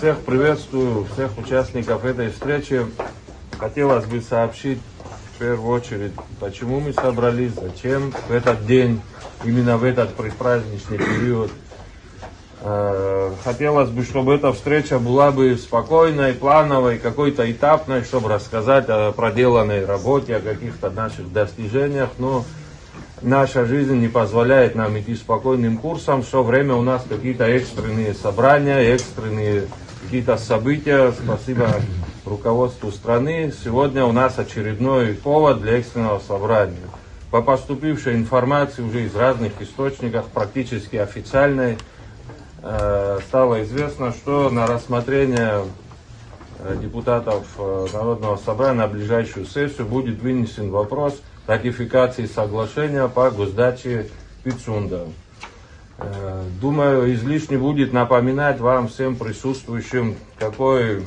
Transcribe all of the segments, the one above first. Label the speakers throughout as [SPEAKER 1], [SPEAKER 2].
[SPEAKER 1] Всех приветствую, всех участников этой встречи. Хотелось бы сообщить в первую очередь, почему мы собрались, зачем в этот день, именно в этот предпраздничный период. Хотелось бы, чтобы эта встреча была бы спокойной, плановой, какой-то этапной, чтобы рассказать о проделанной работе, о каких-то наших достижениях, но наша жизнь не позволяет нам идти спокойным курсом, все время у нас какие-то экстренные собрания, экстренные какие-то события. Спасибо руководству страны. Сегодня у нас очередной повод для экстренного собрания. По поступившей информации уже из разных источников, практически официальной, стало известно, что на рассмотрение депутатов Народного собрания на ближайшую сессию будет вынесен вопрос ратификации соглашения по госдаче Пицунда. Думаю, излишне будет напоминать вам, всем присутствующим, какой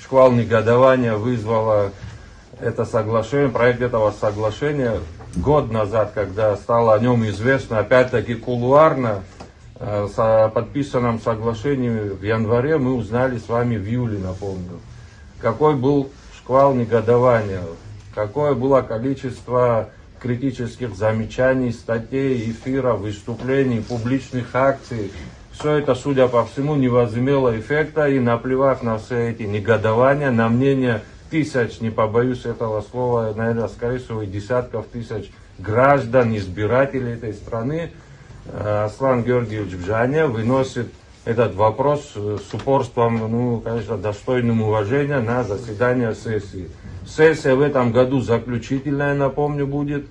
[SPEAKER 1] шквал негодования вызвало это соглашение, проект этого соглашения год назад, когда стало о нем известно, опять-таки кулуарно. О подписанном соглашении в январе мы узнали с вами в июле, напомню. Какой был шквал негодования, какое было количество критических замечаний, статей, эфиров, выступлений, публичных акций. Все это, судя по всему, не возымело эффекта, и наплевав на все эти негодования, на мнение тысяч, не побоюсь этого слова, наверное, скорее всего, десятков тысяч граждан, избирателей этой страны, Аслан Георгиевич Бжаня выносит этот вопрос с упорством, конечно, достойным уважения на заседание сессии. Сессия в этом году заключительная, напомню, будет.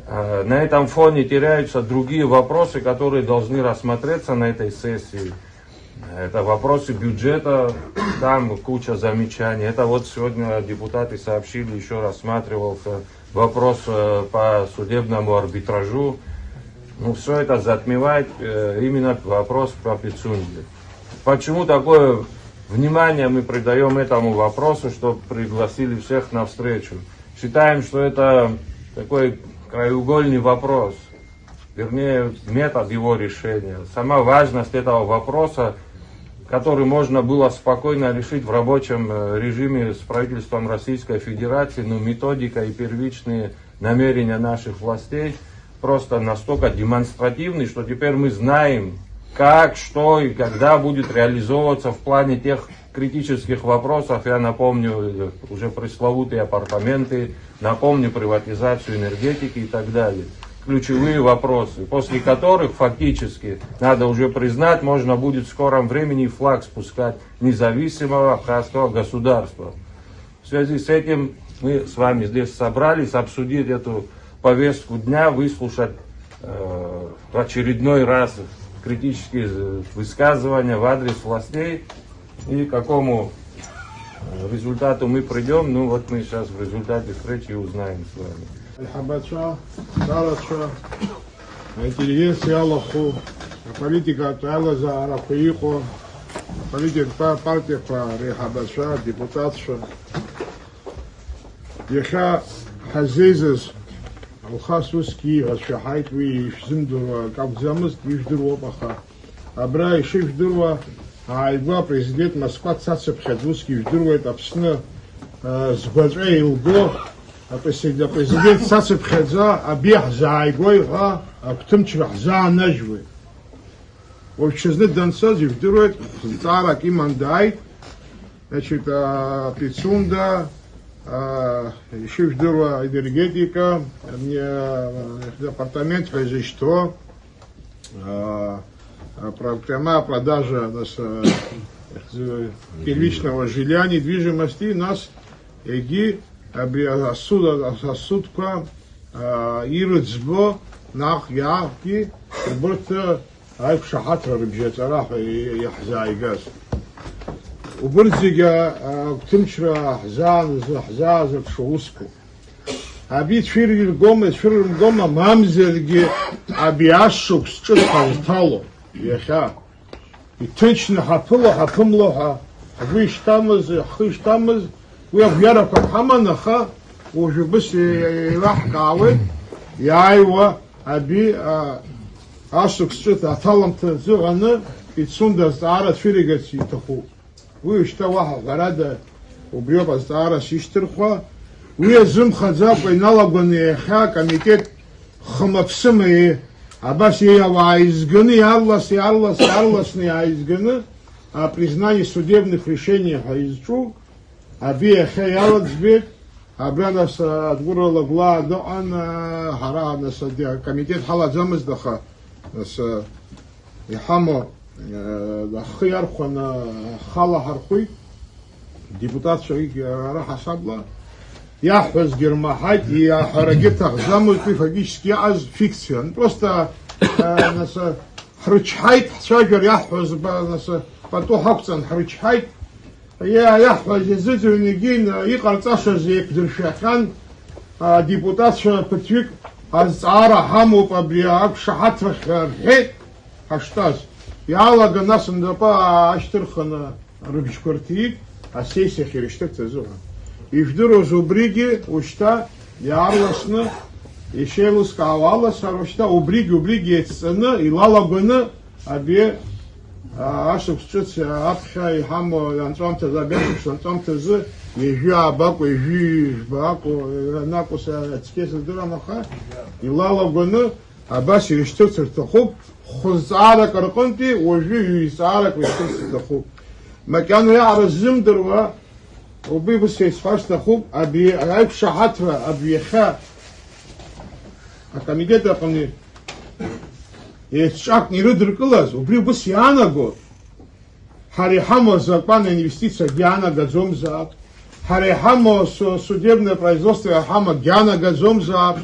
[SPEAKER 1] На этом фоне теряются другие вопросы, которые должны рассмотреться на этой сессии. Это вопросы бюджета, там куча замечаний. Это вот сегодня депутаты сообщили, еще рассматривался вопрос по судебному арбитражу. Все это затмевает именно вопрос про Пицунду. Почему такое внимание мы придаем этому вопросу, что пригласили всех на встречу? Считаем, что это такой краеугольный вопрос, вернее, метод его решения. Сама важность этого вопроса, который можно было спокойно решить в рабочем режиме с правительством Российской Федерации, но методика и первичные намерения наших властей просто настолько демонстративный, что теперь мы знаем, как, что и когда будет реализовываться в плане тех критических вопросов. Я напомню уже пресловутые апартаменты, напомню приватизацию энергетики и так далее. Ключевые вопросы, после которых фактически, надо уже признать, можно будет в скором времени флаг спускать независимого абхазского государства. В связи с этим мы с вами здесь собрались обсудить эту повестку дня, выслушать в очередной раз критические высказывания в адрес властей, и к какому результату мы придем, мы сейчас в результате встречи узнаем с вами.
[SPEAKER 2] Интеллигенция Аллаху, политика Аллаза Арафаиху, политика партия Рехабаша, депутатша. Еха Хазезес Алхасуски, Ашахайт, вы Зимдурва, как замыст, Иждурва Баха. Абра, Ишивдурва, Айва, президент Москва, Цацеп Хадвуский, Иждурва, это абсолютно сбаджай Илго, президент Цацеп Хадза, Абех за Айгой, а Птымчвах за Нажвы. В общем, Донца, Иждурва, Тарак и Мандай, значит, Пицунда, еще вдруг энергетика, апартамент, хозяйство, прямая продажа первичного жилья, недвижимости, нас эги осудка ирцбо нах яки борта айф шахатра бюджетарах яхзайгаз. وبرزقة تمشرة حزاز شوسكو أبي تفير القومة مامزل أبي عشوك سجل قلتالو يا خا يتنشن حفملوها أبي خيش تامز ويغيرك حمنا خا وشو بس يراح قاوي يا أيوة أبي عشوك سجل أطالم تنزغنا يتسون دست عارة فيريقة يتخو ويشتوى غرادة وبريوبا زارة شيشترخوا ويزم خزاق وينالغوني خا комитет خمفسمي عباس يعايزгыны ярласны айзгыны о признании судебных решений хайзчу аби хаяладзбек абранас адгурала гладо ана харана садя комитет халадзамыздаха с яхамо خيار خنا خلا هرخوي депутат شوي راح حسابلا يحفظ جرماحات يا حركت أخزامه في فاجيشكي عز فيكسيون просто ناس حرچهايت شاجر يحفظ ناس بتو حقصن حرچهايت يا يحفظ زيتونيجين يقرطاش زي بدرشاخان депутат شو بتويك از عارة حمو بابرياك شحات رخيت هشتاز يالا جناس ندبا اشترخنا ربش كورتيك اسيسي خيرشتك تزوها يفدرو زوبريجي وشتا يارلسنا يشيلوس كاوالس وشتا убриги يتسنا يلالا جنا ابي اشوف شت ابخاي حمو انتم تزابيش انتم تز يجي باكو يجي باكو ناكوس اتسكيس درامخا يلالا جنا اباش يشتك ترتخوب خزارك رقنتي وجي يسارك ويشتك ترتخوب ما كانوا يعرف زمدروا وبيبس يسفاش تخوب ابي عيب شحاتها ابي خا комитет قني يتشاك نيرودر كلاس وبيبس ياناغو харي хамо закон инвестиция Диана Гадзомза харي хамо судебное производство хамо Диана Гадзомза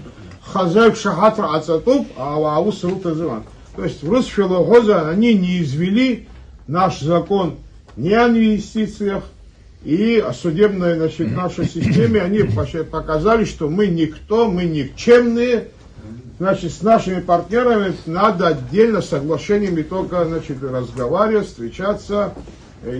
[SPEAKER 2] хозяев шахатра ацатуп а аусрутазыван. То есть в Русфилогоза они не извели наш закон не о инвестициях и о судебной, значит, нашей системе. Они показали, что мы никто, мы никчемные. Значит, с нашими партнерами надо отдельно соглашениями только, значит, разговаривать, встречаться,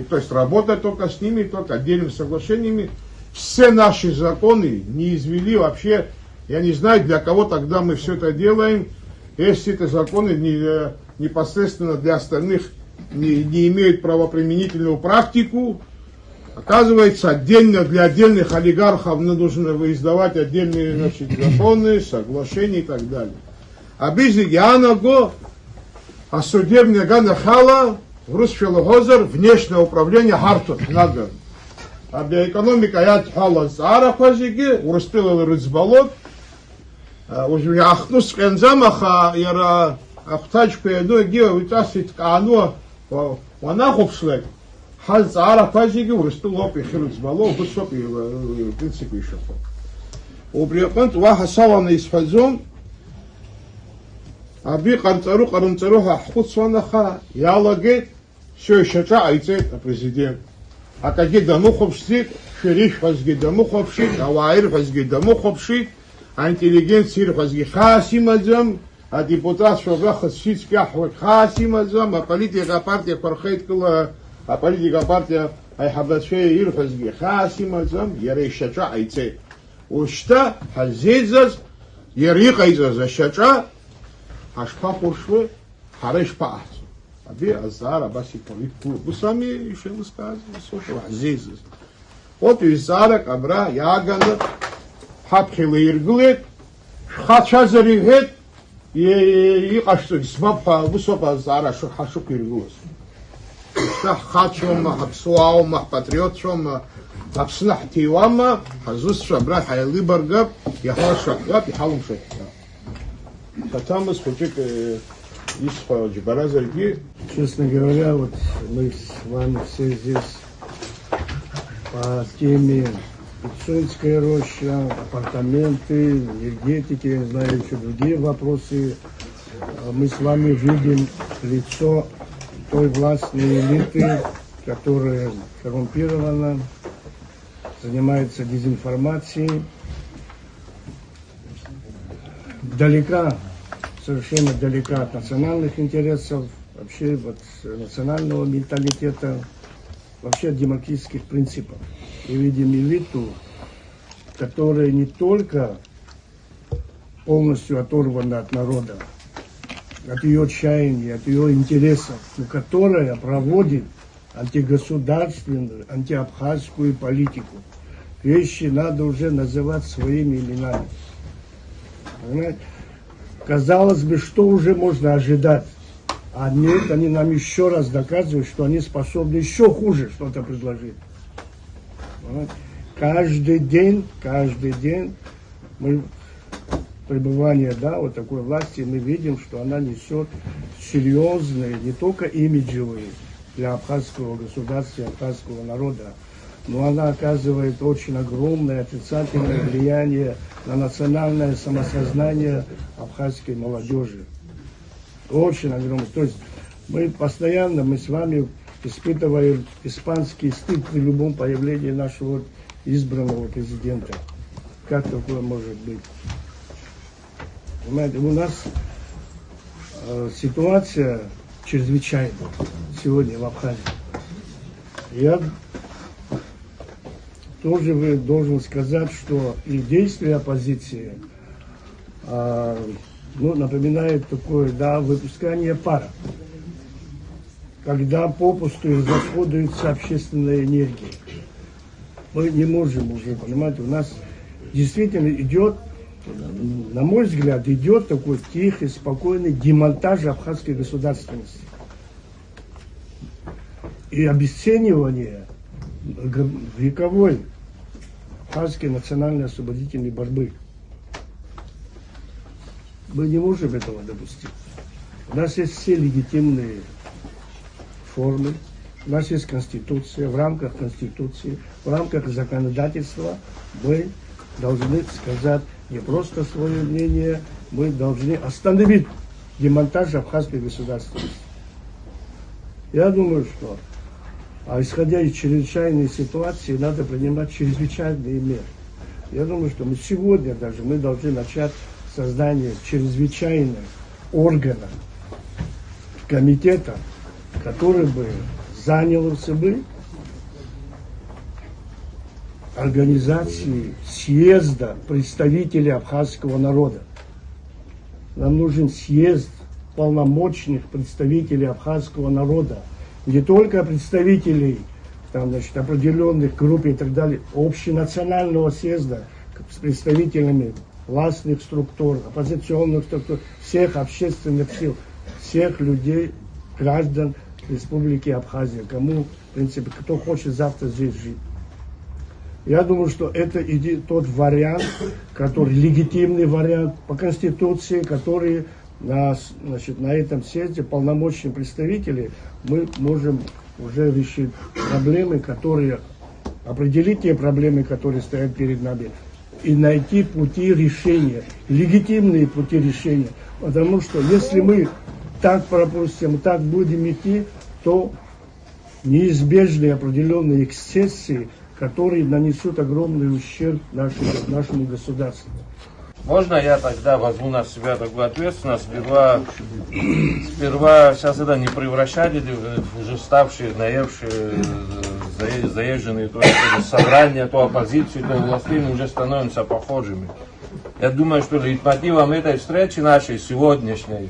[SPEAKER 2] то есть работать только с ними, только отдельными соглашениями. Все наши законы не извели вообще. Я не знаю, для кого тогда мы все это делаем, если эти законы непосредственно для остальных не имеют правоприменительную практику. Оказывается, отдельно для отдельных олигархов нужно издавать отдельные, значит, законы, соглашения и так далее. А без Янаго, а судебная ганахала, в Русфилогозер, внешнее управление Хартут, Нагар. А для экономика я хала зара фазиги, урспела рыцбалот, уже ахнус кензамаха, яра ахтачку еду, гео витасит кано, ванаховшлек. حال عارف فاجيجي ورستو في خير زبالو بصو في برنسيبي يشوفو وبريقنت واحد سوا يسفزون ابي قرنصروها حخصونا خا يلا جيت شو شجاع ايت البريزيدنت اكاجي دمو خبشتي شريش فازجي دمو خبشي او عارف فازجي دمو خبشي انتليجنت سير فازجي خاسي مزم الديبوتات شو باخذ شيء كحوك خاسي مزم البوليتيكا بارتي فرخيت كلها а политика партия айхабдашей ирфазги хасимазам ярейшача айце ушта хазезаз ярикайзаз ашача ашпа пуршве харешпа аби азара баси политку бусами ишел сказать сошо хазезаз вот изара кабра ягана хапхиле ирглет хачазаригет иqashtu смапа бусопа зара шо хашук ирглос خاتشوم حبسواوم باتريوتشوم حبسنا حتيواما حزوس شبرا حيالي برقب يحوش شحيات يحاولم شحيات فتامس хочет يسخوا جبرا زرقي.
[SPEAKER 3] Честно говоря, вот мы с вами все здесь по теме Пицунская роща, апартаменты, энергетики, я не знаю, еще другие вопросы. Мы с вами видим лицо той властной элиты, которая коррумпирована, занимается дезинформацией, совершенно далека от национальных интересов, вообще от национального менталитета, вообще от демократических принципов. И видим элиту, которая не только полностью оторвана от народа, от ее чаяний, от ее интересов, но которая проводит антигосударственную, антиабхазскую политику. Вещи надо уже называть своими именами. Понимаете? Казалось бы, что уже можно ожидать? А нет, они нам еще раз доказывают, что они способны еще хуже что-то предложить. Понимаете? Каждый день мы пребывание, да, вот такой власти, мы видим, что она несет серьезные, не только имиджевые для абхазского государства, абхазского народа, но она оказывает очень огромное отрицательное влияние на национальное самосознание абхазской молодежи. Очень огромное. То есть мы с вами испытываем испанский стыд при любом появлении нашего избранного президента. Как такое может быть? Понимаете, у нас ситуация чрезвычайная сегодня в Абхазии. Я тоже должен сказать, что и действия оппозиции напоминает такое, да, выпускание пара, когда попусту израсходуется общественная энергия. Мы не можем уже, понимаете, у нас действительно идет, на мой взгляд, идет такой тихий, спокойный демонтаж абхазской государственности и обесценивание вековой абхазской национальной освободительной борьбы. Мы не можем этого допустить. У нас есть все легитимные формы, у нас есть Конституция, в рамках Конституции, в рамках законодательства мы должны сказать не просто свое мнение, мы должны остановить демонтаж абхазской государственности. Я думаю, что, исходя из чрезвычайной ситуации, надо принимать чрезвычайные меры. Я думаю, что мы сегодня даже мы должны начать создание чрезвычайных органов, комитета, который бы занялся бы организацией съезда представителей абхазского народа. Нам нужен съезд полномочных представителей абхазского народа, не только представителей там, значит, определенных групп и так далее, общенационального съезда с представителями властных структур, оппозиционных структур, всех общественных сил, всех людей, граждан Республики Абхазия, кому, в принципе, кто хочет завтра здесь жить. Я думаю, что это тот вариант, который легитимный вариант по Конституции, который на этом съезде полномочные представители мы можем уже решить проблемы, определить те проблемы, которые стоят перед нами, и найти пути решения, легитимные пути решения. Потому что если мы так пропустим, так будем идти, то неизбежны определенные эксцессы, которые нанесут огромный ущерб нашему государству.
[SPEAKER 1] Можно я тогда возьму на себя такую ответственность, сперва сейчас это не превращать в уже ставшие, наевшие, заезженные то собрания, то оппозицию, то власти, мы уже становимся похожими. Я думаю, что лейтмотивом этой встречи нашей сегодняшней,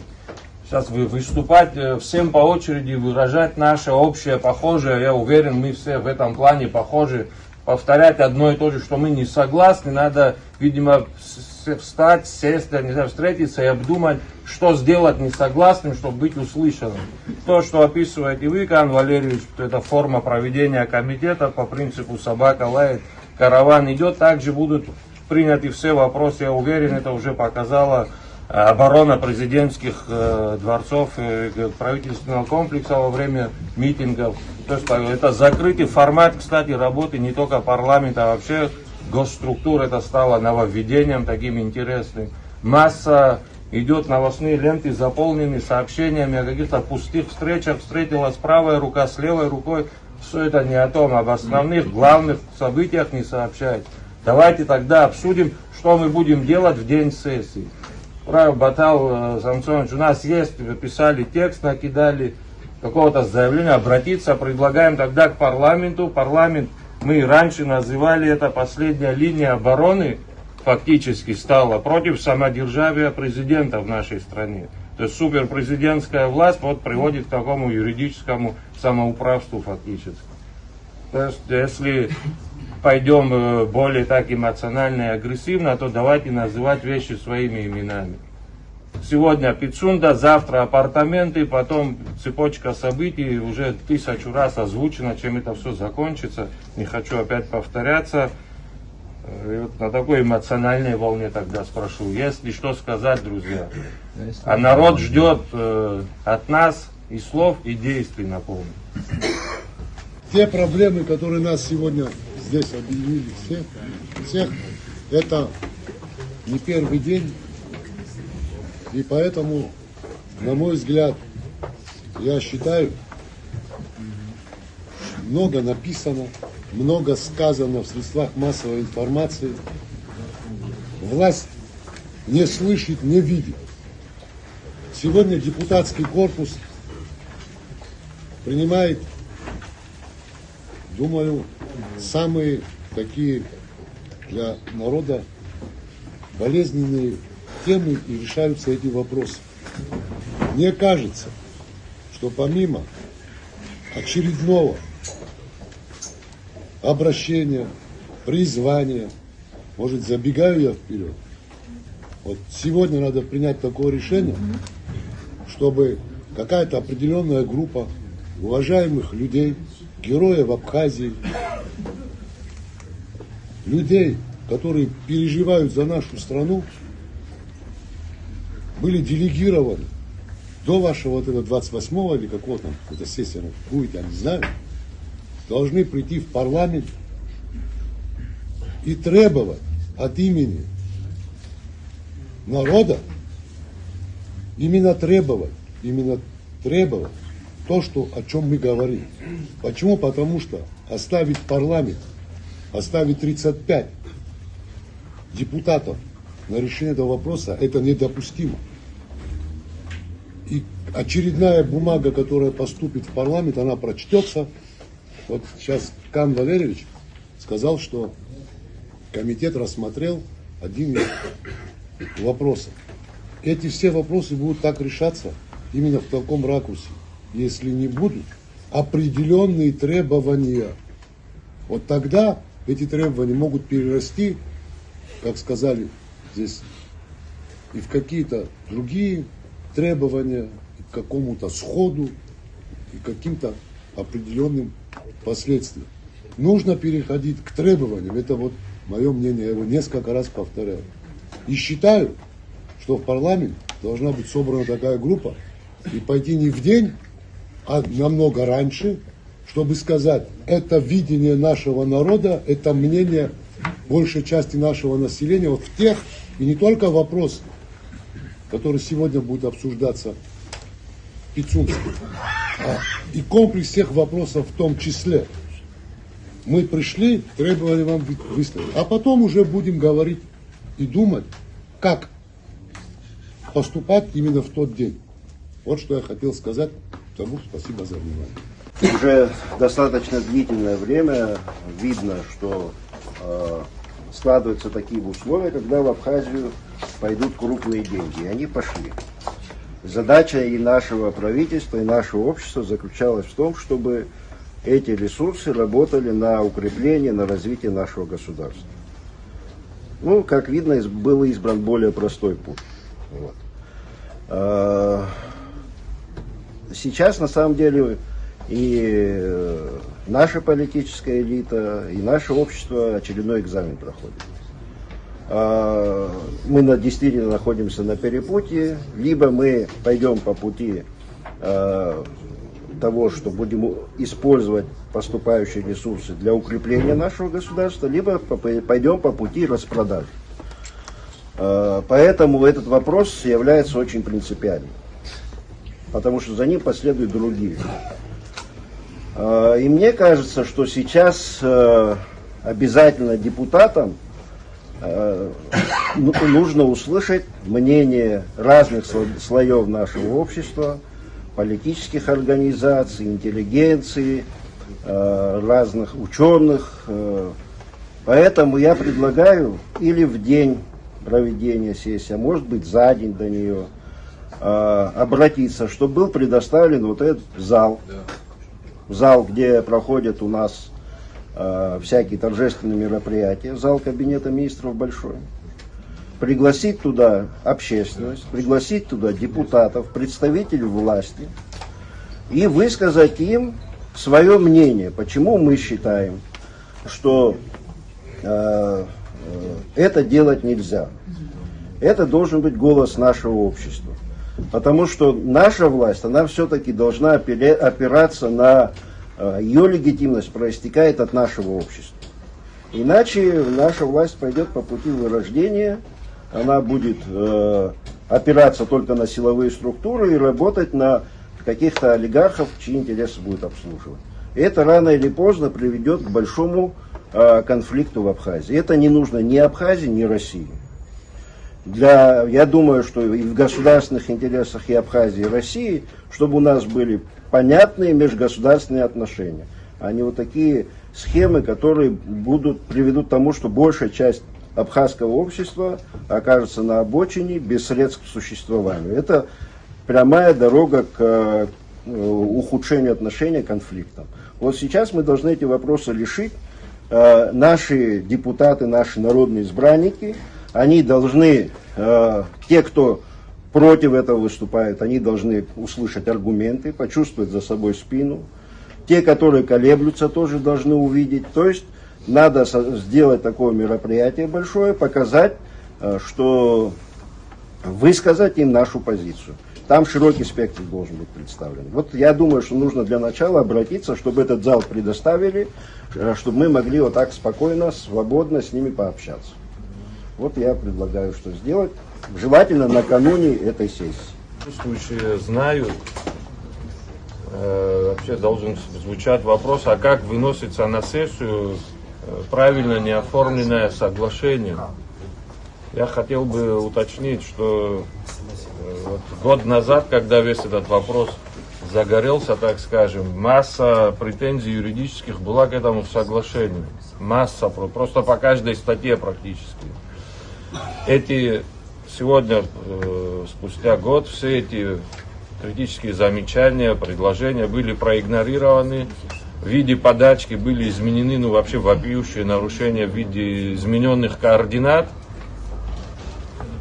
[SPEAKER 1] сейчас выступать всем по очереди, выражать наше общее, похожее, я уверен, мы все в этом плане похожи, повторять одно и то же, что мы не согласны, надо, видимо, встать, сесть, не знаю, встретиться и обдумать, что сделать несогласным, чтобы быть услышанным. То, что описываете вы, Кан Валерьевич, это форма проведения комитета по принципу собака лает, караван идет, также будут приняты все вопросы, я уверен, это уже показала оборона президентских дворцов и правительственного комплекса во время митингов. То есть это закрытый формат, кстати, работы не только парламента, а вообще госструктур. Это стало нововведением таким интересным. Масса идет, новостные ленты заполнены сообщениями о каких-то пустых встречах. Встретилась правая рука с левой рукой. Все это не о том, об основных, главных событиях не сообщает. Давайте тогда обсудим, что мы будем делать в день сессии. Правильно, Батал Самсонович, у нас есть, писали текст, накидали какого-то заявления, обратиться, предлагаем тогда к парламенту. Парламент, мы раньше называли это последняя линия обороны, фактически стала против самодержавия президента в нашей стране. То есть суперпрезидентская власть вот приводит к такому юридическому самоуправству фактически. То есть, если пойдем более так эмоционально и агрессивно, то давайте называть вещи своими именами. Сегодня Пицунда, завтра апартаменты, потом цепочка событий, уже 1000 раз озвучено, чем это все закончится. Не хочу опять повторяться. И вот на такой эмоциональной волне тогда спрошу, есть ли что сказать, друзья? А народ ждет от нас и слов, и действий, напомню.
[SPEAKER 4] Те проблемы, которые нас сегодня здесь объединили всех, это не первый день. И поэтому, на мой взгляд, я считаю, много написано, много сказано в средствах массовой информации. Власть не слышит, не видит. Сегодня депутатский корпус принимает, думаю, самые такие для народа болезненные темы, и решаются эти вопросы. Мне кажется, что помимо очередного обращения, призвания, может, забегаю я вперед, вот сегодня надо принять такое решение, чтобы какая-то определенная группа уважаемых людей, героев Абхазии, людей, которые переживают за нашу страну, были делегированы до вашего вот этого 28-го или какого там, эта сессия будет, я не знаю, должны прийти в парламент и требовать от имени народа, именно требовать то, что, о чем мы говорим. Почему? Потому что оставить парламент, оставить 35 депутатов на решение этого вопроса, это недопустимо. И очередная бумага, которая поступит в парламент, она прочтется. Вот сейчас Кан Валерьевич сказал, что комитет рассмотрел один из вопросов. Эти все вопросы будут так решаться именно в таком ракурсе, если не будут определенные требования. Вот тогда эти требования могут перерасти, как сказали здесь, и в какие-то другие требования, и к какому-то сходу, и к каким-то определенным последствиям. Нужно переходить к требованиям. Это вот мое мнение, я его несколько раз повторяю. И считаю, что в парламент должна быть собрана такая группа и пойти не в день, а намного раньше, чтобы сказать, это видение нашего народа, это мнение большей части нашего населения, вот в тех, и не только вопрос, который сегодня будет обсуждаться в Пицунске, и комплекс всех вопросов в том числе. Мы пришли, требовали вам выставить, а потом уже будем говорить и думать, как поступать именно в тот день. Вот что я хотел сказать. Тому спасибо за внимание.
[SPEAKER 5] Уже достаточно длительное время видно, что складываются такие условия, когда в Абхазию пойдут крупные деньги. И они пошли. Задача и нашего правительства, и нашего общества заключалась в том, чтобы эти ресурсы работали на укрепление, на развитие нашего государства. Ну, как видно, был избран более простой путь. Вот. Сейчас, на самом деле, и наша политическая элита, и наше общество очередной экзамен проходит. Мы действительно находимся на перепутье. Либо мы пойдем по пути того, что будем использовать поступающие ресурсы для укрепления нашего государства, либо пойдем по пути распродажи. Поэтому этот вопрос является очень принципиальным, потому что за ним последуют другие. И мне кажется, что сейчас обязательно депутатам нужно услышать мнение разных слоев нашего общества, политических организаций, интеллигенции, разных ученых. Поэтому я предлагаю или в день проведения сессии, а может быть за день до нее, обратиться, чтобы был предоставлен вот этот зал в зал, где проходят у нас всякие торжественные мероприятия, зал Кабинета министров большой. Пригласить туда общественность, пригласить туда депутатов, представителей власти и высказать им свое мнение, почему мы считаем, что это делать нельзя. Это должен быть голос нашего общества. Потому что наша власть, она все-таки должна опираться на ее легитимность, проистекает от нашего общества. Иначе наша власть пойдет по пути вырождения, она будет опираться только на силовые структуры и работать на каких-то олигархов, чьи интересы будет обслуживать. И это рано или поздно приведет к большому конфликту в Абхазии. Это не нужно ни Абхазии, ни России. Я думаю, что и в государственных интересах и Абхазии, и России, чтобы у нас были понятные межгосударственные отношения, а не вот такие схемы, которые приведут к тому, что большая часть абхазского общества окажется на обочине без средств к существованию. Это прямая дорога к ухудшению отношений, к конфликтам. Вот сейчас мы должны эти вопросы решить. Наши депутаты, наши народные избранники, они должны, те, кто против этого выступает, они должны услышать аргументы, почувствовать за собой спину. Те, которые колеблются, тоже должны увидеть. То есть надо сделать такое мероприятие большое, показать, что высказать им нашу позицию. Там широкий спектр должен быть представлен. Вот я думаю, что нужно для начала обратиться, чтобы этот зал предоставили, чтобы мы могли вот так спокойно, свободно с ними пообщаться. Вот я предлагаю, что сделать. Желательно накануне этой сессии.
[SPEAKER 1] Присутствующие знают, вообще должен звучать вопрос, а как выносится на сессию правильно не оформленное соглашение. Я хотел бы уточнить, что вот год назад, когда весь этот вопрос загорелся, так скажем, масса претензий юридических была к этому соглашению. Масса, просто по каждой статье практически. Сегодня, спустя год, все эти критические замечания, предложения были проигнорированы. В виде подачки были изменены, вообще вопиющие нарушения в виде измененных координат.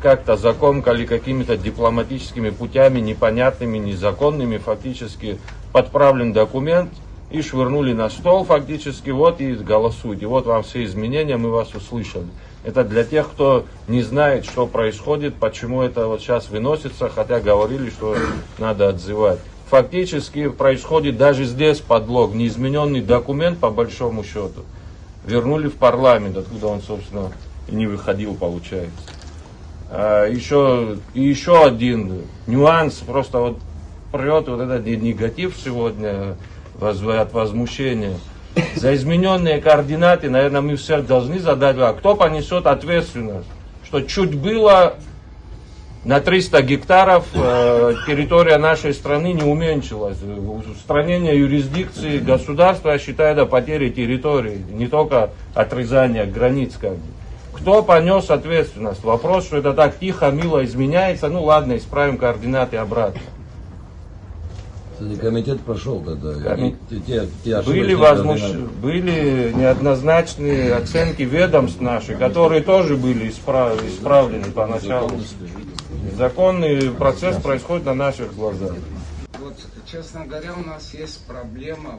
[SPEAKER 1] Как-то закомкали какими-то дипломатическими путями, непонятными, незаконными, фактически подправлен документ и швырнули на стол фактически, вот и голосуйте, вот вам все изменения, мы вас услышали. Это для тех, кто не знает, что происходит, почему это вот сейчас выносится, хотя говорили, что надо отзывать. Фактически происходит даже здесь подлог, неизмененный документ по большому счету вернули в парламент, откуда он, собственно, и не выходил, получается. Еще один нюанс, просто вот прет вот этот негатив сегодня от возмущения. За измененные координаты, наверное, мы все должны задать, а кто понесет ответственность, что чуть было на 300 гектаров территория нашей страны не уменьшилась. Устранение юрисдикции государства, я считаю, это потеря территории, не только отрезание границ как бы. Кто понес ответственность? Вопрос, что это так тихо, мило изменяется, ну ладно, исправим координаты обратно.
[SPEAKER 6] Комитет прошел тогда.
[SPEAKER 1] Были неоднозначные оценки ведомств наших, которые тоже были исправлены поначалу. Законный процесс происходит на наших глазах.
[SPEAKER 7] Вот, честно говоря, у нас есть проблема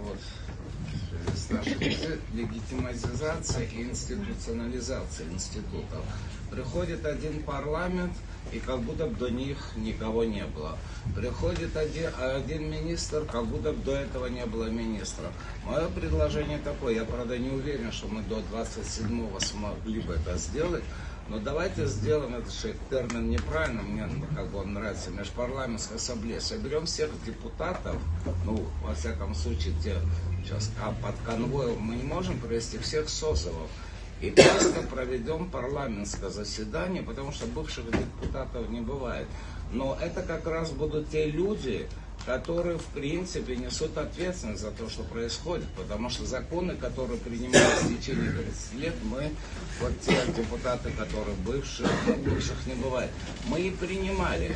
[SPEAKER 7] с нашей легитимизацией и институционализацией институтов. Приходит один парламент, и как будто бы до них никого не было. Приходит один министр, как будто бы до этого не было министра. Мое предложение такое, я, правда, не уверен, что мы до 27-го смогли бы это сделать, но давайте сделаем, это же термин неправильно, мне как бы он нравится, межпарламентская ассамблея. Соберем всех депутатов, ну, во всяком случае, те сейчас под конвоем мы не можем провести всех созывов. И просто проведем парламентское заседание, потому что бывших депутатов не бывает. Но это как раз будут те люди, которые, в принципе, несут ответственность за то, что происходит. Потому что законы, которые принимались в течение 30 лет, вот те депутаты, которые бывших не бывает, мы и принимали.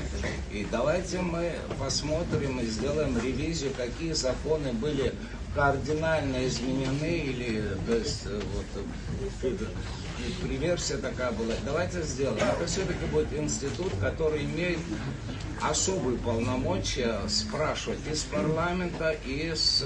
[SPEAKER 7] И давайте мы посмотрим и сделаем ревизию, какие законы были кардинально изменены, или то есть приверсия такая была. Давайте сделаем. Это все-таки будет институт, который имеет особые полномочия спрашивать из парламента, и с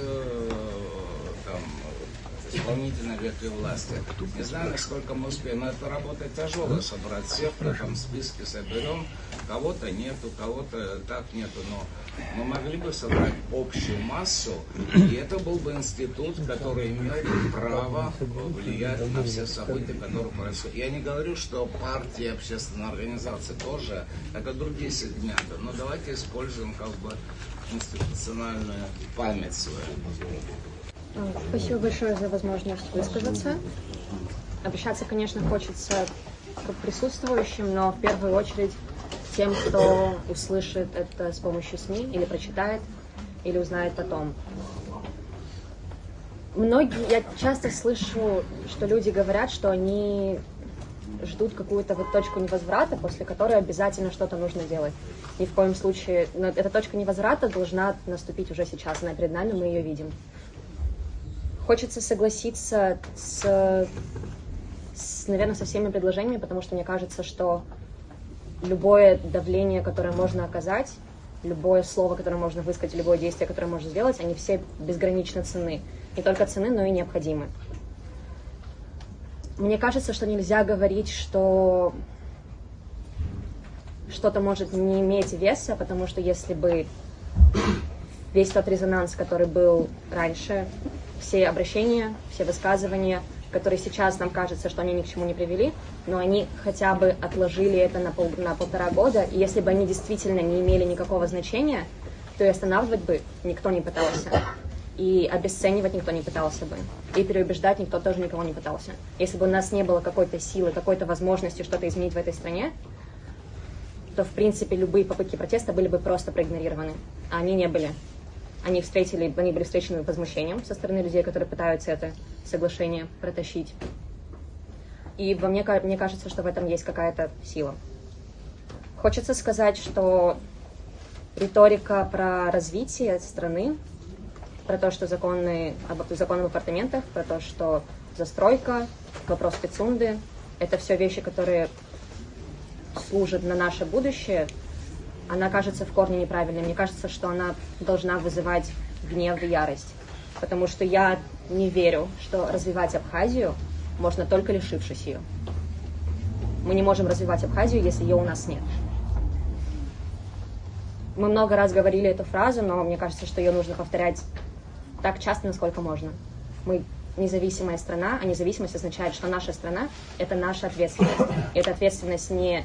[SPEAKER 7] исполнительной ветви власти. Не знаю, насколько мы успеем, но это работа тяжелая, собрать всех, в этом списке соберем. Кого-то нету, кого-то так нету, но мы могли бы собрать общую массу, и это был бы институт, который имел право влиять на все события, которые происходят. Я не говорю, что партии, общественные организации тоже, это другие сегменты, но давайте используем как бы институциональную память свою.
[SPEAKER 6] Спасибо большое за возможность высказаться. Обращаться, конечно, хочется к присутствующим, но в первую очередь тем, кто услышит это с помощью СМИ, или прочитает, или узнает потом. Я часто слышу, что люди говорят, что они ждут какую-то вот точку невозврата, после которой обязательно что-то нужно делать. Ни в коем случае, но эта точка невозврата должна наступить уже сейчас, она перед нами, мы ее видим. Хочется согласиться наверное, со всеми предложениями, потому что мне кажется, что любое давление, которое можно оказать, любое слово, которое можно высказать, любое действие, которое можно сделать, они все безгранично ценны. Не только ценны, но и необходимы. Мне кажется, что нельзя говорить, что что-то может не иметь веса, потому что если бы весь тот резонанс, который был раньше, все обращения, все высказывания, которые сейчас нам кажется, что они ни к чему не привели, но они хотя бы отложили это на 1,5 года, и если бы они действительно не имели никакого значения, то и останавливать бы никто не пытался, и обесценивать никто не пытался бы, и переубеждать никто тоже никого не пытался. Если бы у нас не было какой-то силы, какой-то возможности что-то изменить в этой стране, то, в принципе, любые попытки протеста были бы просто проигнорированы, а они не были. Они были встречены возмущением со стороны людей, которые пытаются это соглашение протащить. И мне кажется, что в этом есть какая-то сила. Хочется сказать, что риторика про развитие страны, про то, что законы об апартаментах, про то, что застройка, вопрос Пицунды, это все вещи, которые служат на наше будущее, она кажется в корне неправильной. Мне кажется, что она должна вызывать гнев и ярость. Потому что я не верю, что развивать Абхазию можно только лишившись ее. Мы не можем развивать Абхазию, если ее у нас нет. Мы много раз говорили эту фразу, но мне кажется, что ее нужно повторять так часто, насколько можно. Мы независимая страна, а независимость означает, что наша страна – это наша ответственность. И это ответственность не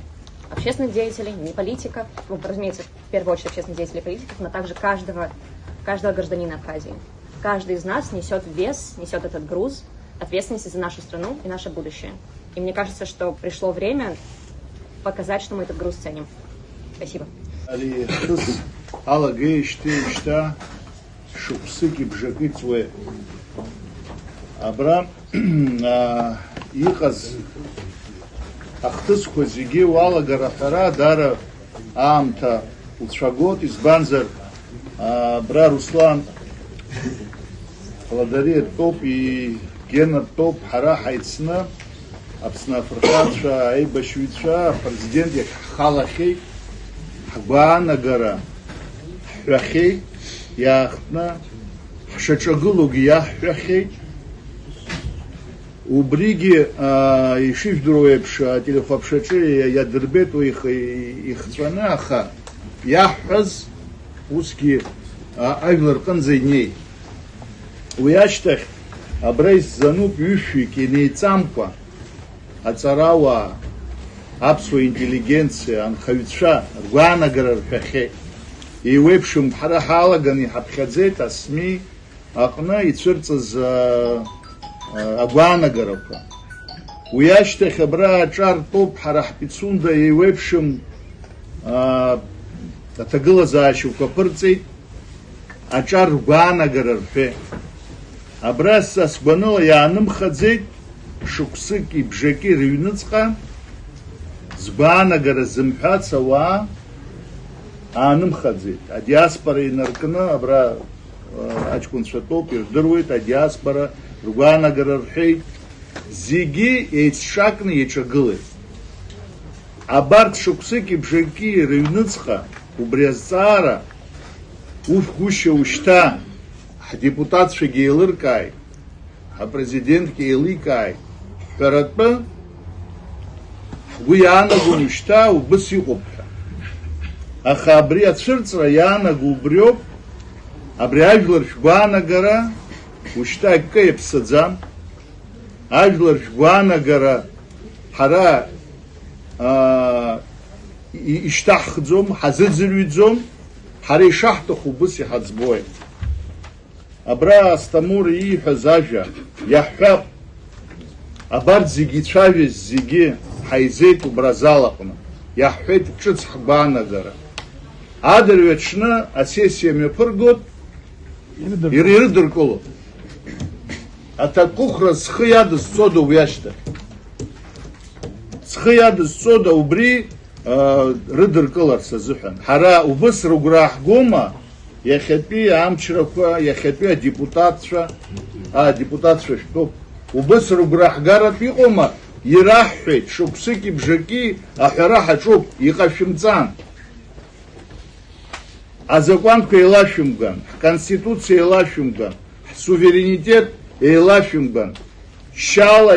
[SPEAKER 6] общественных деятелей, не политиков, разумеется, в первую очередь общественных деятелей и политиков, но также каждого гражданина Абхазии. Каждый из нас несет этот груз ответственности за нашу страну и наше будущее. И мне кажется, что пришло время показать, что мы этот груз ценим. Спасибо.
[SPEAKER 8] Ахтысқо зиги уалагарахара дара аамта уцшагот избанзар бра Руслан Владари топ и Гена топ хара хайцна Апсна Фархатша Айбашвитша президент як халахей хбаанагара хахей яхтна хшачагулуг яхахей у бриги и шифдруепша телефапшачи я дербету их цванаха яхаз узки айглар канзейней у яштах абрейс зануп юшики не цампа ацарава абсу интеллигенция анхавитша рванагар хахе и вепшим харахалагани хабхадзета СМИ акна и цурца за Агванагаровка. Уящте хабра чар топ харах Пицунда и вепшим атагыла защука пырцей ачар Агванагаровке. Абраса сбанула яным хадзей шуксык и бжеки рюныцка сбанагара зымхаца ва аным хадзей. А диаспора и наркана абра аҷкәын цәатәоуп, ирдыруеит адиаспора, ргәаанагара рҳәеит, зегьы еицшакны еиҿагылеит. Абарҭ шықәсыки бжаки рыҩныҵҟа убри азҵаара уфгәышьа ушьҭа ҳдепутатцәагьы еилыркааит, ҳапрезидентгьы еиликааит, ҳҳәаратәы ҳгәы иаанагон ушьҭа убыс иҟоуп ҳәа. Аха абри ацәырҵра иаанаго убриоуп, абри ажәлар шәгәаанагара ушьҭа акы иаԥсаӡам, ажәлар шәгәаанагара ҳара ишьҭаҳхӡом, ҳазыӡырҩӡом, ҳара ишаҳҭаху убыс иҳаӡбоит. Абра Асҭамыр ииҳәаз ажәа иаҳҳәап, абарҭ зегьы ицәажәаз зегьы ҳаизеит убра азал аҟны, иаҳҳәеит ҿыц ҳгәаанагара. Адырҩаҽны асессиа мҩаԥыргоит, ирыдыркыло. Аҭакәыхра зхы иадызцода уи ашьҭахь? Зхы иадызцода убри рыдыркыларц азыҳәан? Ҳара убыс рыгәра ааҳгома иахьатәи амчрақәа, иахьатәи адепутатцәа шәтәуп. Убыс рыгәра ааҳгаратә иҟоума? Ираҳҳәеит, шықәсыки бжаки аҳәара ҳаҿуп, иҟашәымҵан. Азакәанқәа еилашәымган, ҳконституциа еилашәымган, ҳсуверенитет еилашәымган. Шьала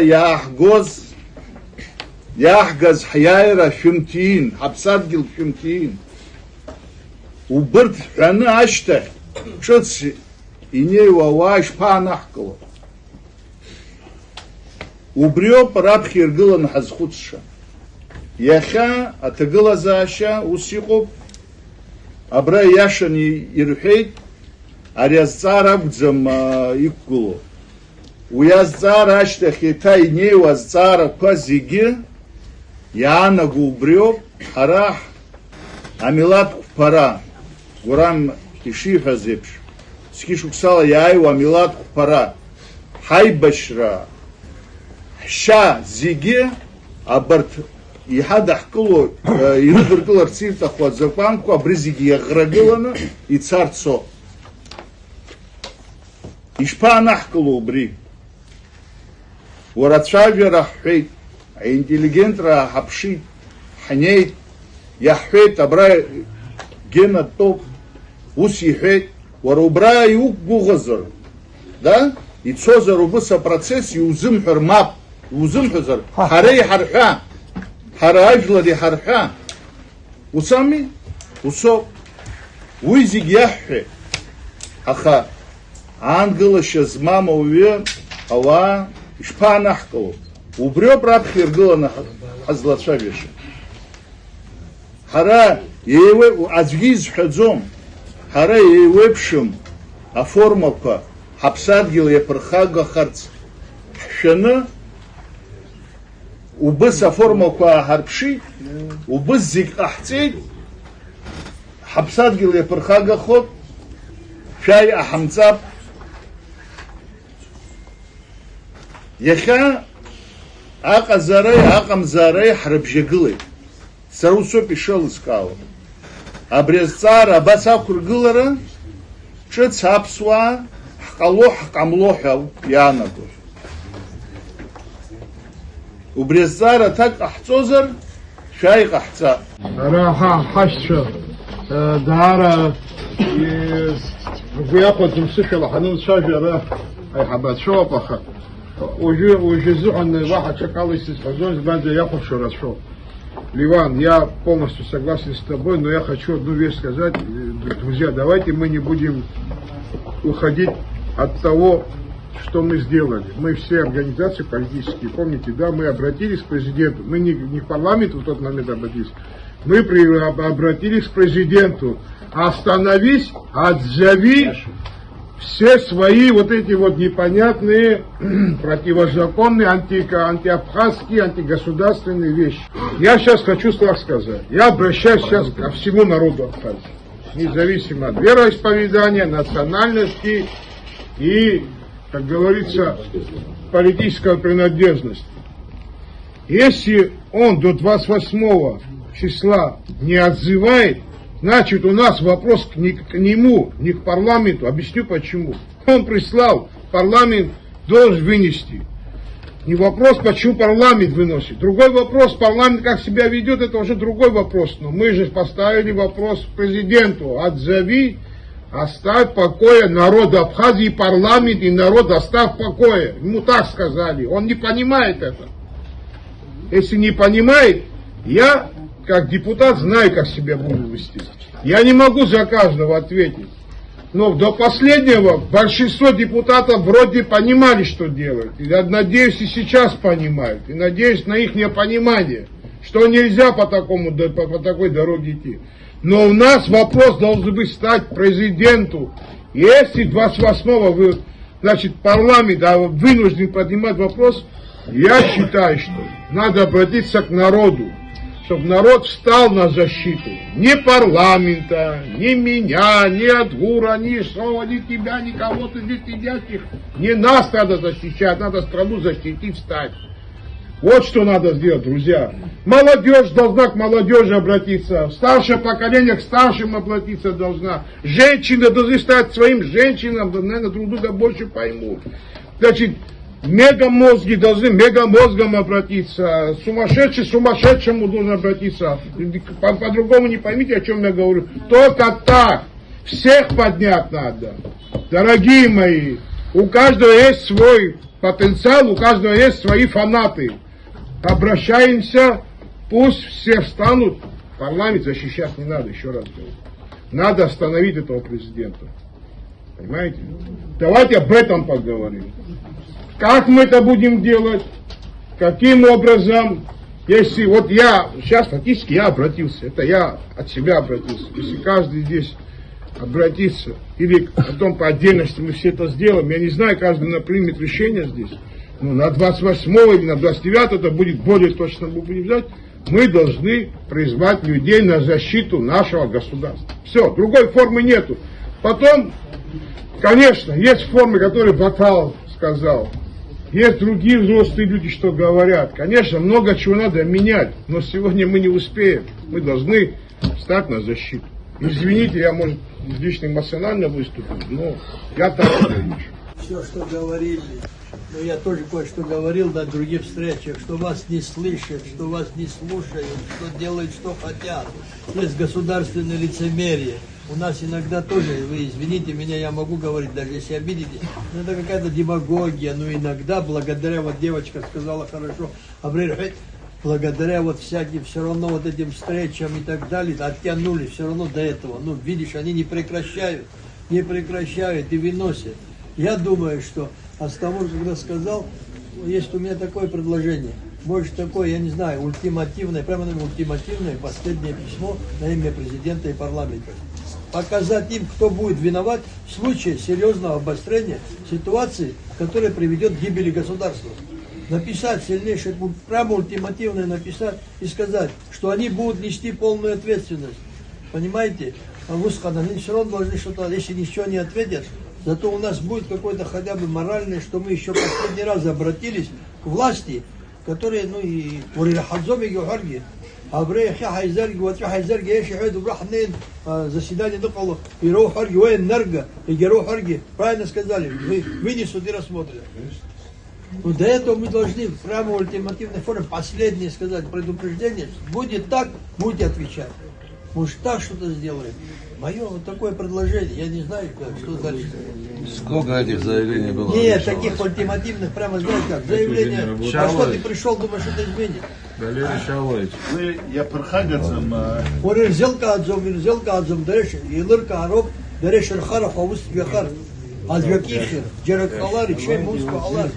[SPEAKER 8] иааҳгаз ҳиааира шәымтиин, ҳаԥсадгьыл шәымтиин. Убырҭ ҳәаны ашьҭахь ҿыц инеиуа ауаа ишԥаанаҳкыло? Убриоуп раԥхьа иргыланы ҳазхәыцша. Иахьа аҭагылазаашьа ус иҟоуп, абра иашаны ирҳәеит, ари азҵаара акәӡам иқәгыло. Уи азҵаара ашьҭахь еиҭа инеиуа азҵаарақәа зегьы иаанаго убриоуп, ҳара амилаҭ қәԥара, Гурам ишиҳәаз еиԥш, зқьышықәсала иааиуа амилаҭ қәԥара, ҳаибашьра, ҳшьа зегьы абарҭ иҳадаҳкыло, ирыдыркыларц ирҭаху азакәанқәа абри зегьы иаӷрагыланы ицарцо. Ишԥаанаҳкыло убри? Уара ацәажәара ҳҳәеит, аинтеллигентра ҳаԥшит, ҳнеит, иаҳҳәеит, абра Гена дтәоуп, ус иҳәеит, уара убра иуқәгәыӷызар, ицозар убыс апроцесс иузымҳәар мап, иузымҳәозар, ҳара иҳарҳәа, ҳара ажәлар иҳарҳәа, усами? Усоуп. Уи зегьы иаҳҳәеит. Аха аангылашьа змам ауаҩы ауаа ишԥаанаҳкыло? Убриоуп раԥхьа иргыланы ҳазлацәажәаша. Ҳара аӡәгьы изҳәаӡом, ҳара еиуеиԥшым аформақәа ҳаԥсадгьыл иаԥырхагахарц ҳшәаны, убыс аформақәа ааҳарԥшит, убыс зегь ҟаҳҵеит, ҳаԥсадгьыл иаԥырхагахоит, шәааи аҳамҵап. Иахьа аҟазареи аҟамзаареи ҳрыбжьагылеит. Сара усоуп ишеилыскаауа. Абри азҵаара абас ақәыргылара ҿыц аԥсуаа ҳҟало ҳҟамло ҳәа иаанаго. Убри азҵаара аҭак ҟаҳҵозар, шәааи ҟаҳҵа.
[SPEAKER 2] Ара ҳашьцәа даара ргәы иахәаӡом сышәала ҳанымцәажәара аиҳабацәоуп, аха уажәазыҳәан уаҳа ҽакала исызҳәаӡом, избанзар иахәаԥшуа рацәоуп. Ливан, я полностью согласен с тобой, но я хочу одну вещь сказать. Друзья, давайте мы не будем уходить от того, что мы сделали. Мы все организации политические, помните, да, мы обратились к президенту, мы не в парламент в тот момент обратились, мы обратились к президенту: остановись, отзови все свои вот эти вот непонятные, противозаконные, антиабхазские, антигосударственные вещи. Я сейчас хочу так сказать. Я обращаюсь сейчас ко всему народу Абхазии, независимо от вероисповедания, национальности и, как говорится, политической принадлежности. Если он до 28 числа не отзывает Значит, у нас вопрос не к нему, не к парламенту. Объясню почему. Он прислал, парламент должен вынести. Не вопрос, почему парламент выносит. Другой вопрос, парламент как себя ведет, это уже другой вопрос. Но мы же поставили вопрос президенту. Отзови, оставь в покое народ Абхазии, парламент и народ оставь в покое. Ему так сказали. Он не понимает это. Если не понимает, я, как депутат, знаю, как себя буду вести. Я не могу за каждого ответить. Но до последнего большинство депутатов вроде понимали, что делают. И я надеюсь, и сейчас понимают. И надеюсь на их понимание, что нельзя по такой дороге идти. Но у нас вопрос должен быть стать президенту. Если 28-го значит, парламент вынужден поднимать вопрос, я считаю, что надо обратиться к народу, чтобы народ встал на защиту. Ни парламента, ни меня, ни Адгура, ни Шова, ни тебя, ни кого-то здесь сидящих. Не нас надо защищать, надо страну защитить, встать. Вот что надо сделать, друзья. Молодежь должна к молодежи обратиться. Старшее поколение к старшим обратиться должна. Женщины должны стать своим женщинам, наверное, друг друга больше поймут. Значит, мегамозги должны мегамозгам обратиться. Сумасшедший сумасшедшему должен обратиться. По-другому не поймите, о чем я говорю. Только так. Всех поднять надо. Дорогие мои, у каждого есть свой потенциал, у каждого есть свои фанаты. Обращаемся, пусть все встанут. Парламент защищать не надо, еще раз говорю. Надо остановить этого президента. Понимаете? Давайте об этом поговорим. Как мы это будем делать? Каким образом? Если вот я, сейчас фактически я обратился, это я от себя обратился. Если каждый здесь обратится, или потом по отдельности мы все это сделаем, я не знаю, каждый примет решение здесь, но на 28 или на 29 это будет более точно, мы будем взять, мы должны призвать людей на защиту нашего государства. Все, другой формы нету. Потом, конечно, есть формы, которые Батал сказал. Есть другие взрослые люди, что говорят. Конечно, много чего надо менять, но сегодня мы не успеем. Мы должны встать на защиту. Извините, я, может, излишне эмоционально выступил, но я так вижу.
[SPEAKER 9] Все, что говорили, но я тоже кое-что говорил на других встречах, что вас не слышат, что вас не слушают, что делают, что хотят. Есть государственное лицемерие. У нас иногда тоже, вы извините меня, я могу говорить, даже если обидите, но это какая-то демагогия, но иногда, благодаря, вот девочка сказала хорошо, благодаря вот всяким, все равно вот этим встречам и так далее, оттянули все равно до этого. Ну, видишь, они не прекращают и выносят. Я думаю, что Астамур, когда сказал, есть у меня такое предложение, больше такое, я не знаю, ультимативное, прямо ультимативное последнее письмо на имя президента и парламента. Показать им, кто будет виноват в случае серьезного обострения ситуации, которая приведет к гибели государства. Написать сильнейшее, прямо ультимативное написать и сказать, что они будут нести полную ответственность. Понимаете? Они все равно должны что-то, если ничего не ответят, зато у нас будет какое-то хотя бы моральное, что мы еще последний раз обратились к власти, которые, ну и заседание доколо, и правильно сказали, вынесут и рассмотрят. Но до этого мы должны прямо в ультимативной форме последнее сказать предупреждение. Будет так, будете отвечать. Может так что-то сделаем. Мое вот такое предложение, я не знаю, что дальше.
[SPEAKER 10] Сколько этих заявлений было?
[SPEAKER 9] Нет, таких ультимативных, прямо знаешь как, заявление. А что ты пришел, думаешь, что-то изменит?
[SPEAKER 10] Валерий Шалович.
[SPEAKER 8] Я перхагацам.
[SPEAKER 9] Он взялка отзом, дальше, и лырка ароб, дальше рхара, хавус вехар. А звякихер, джерак халари, чей муску халари.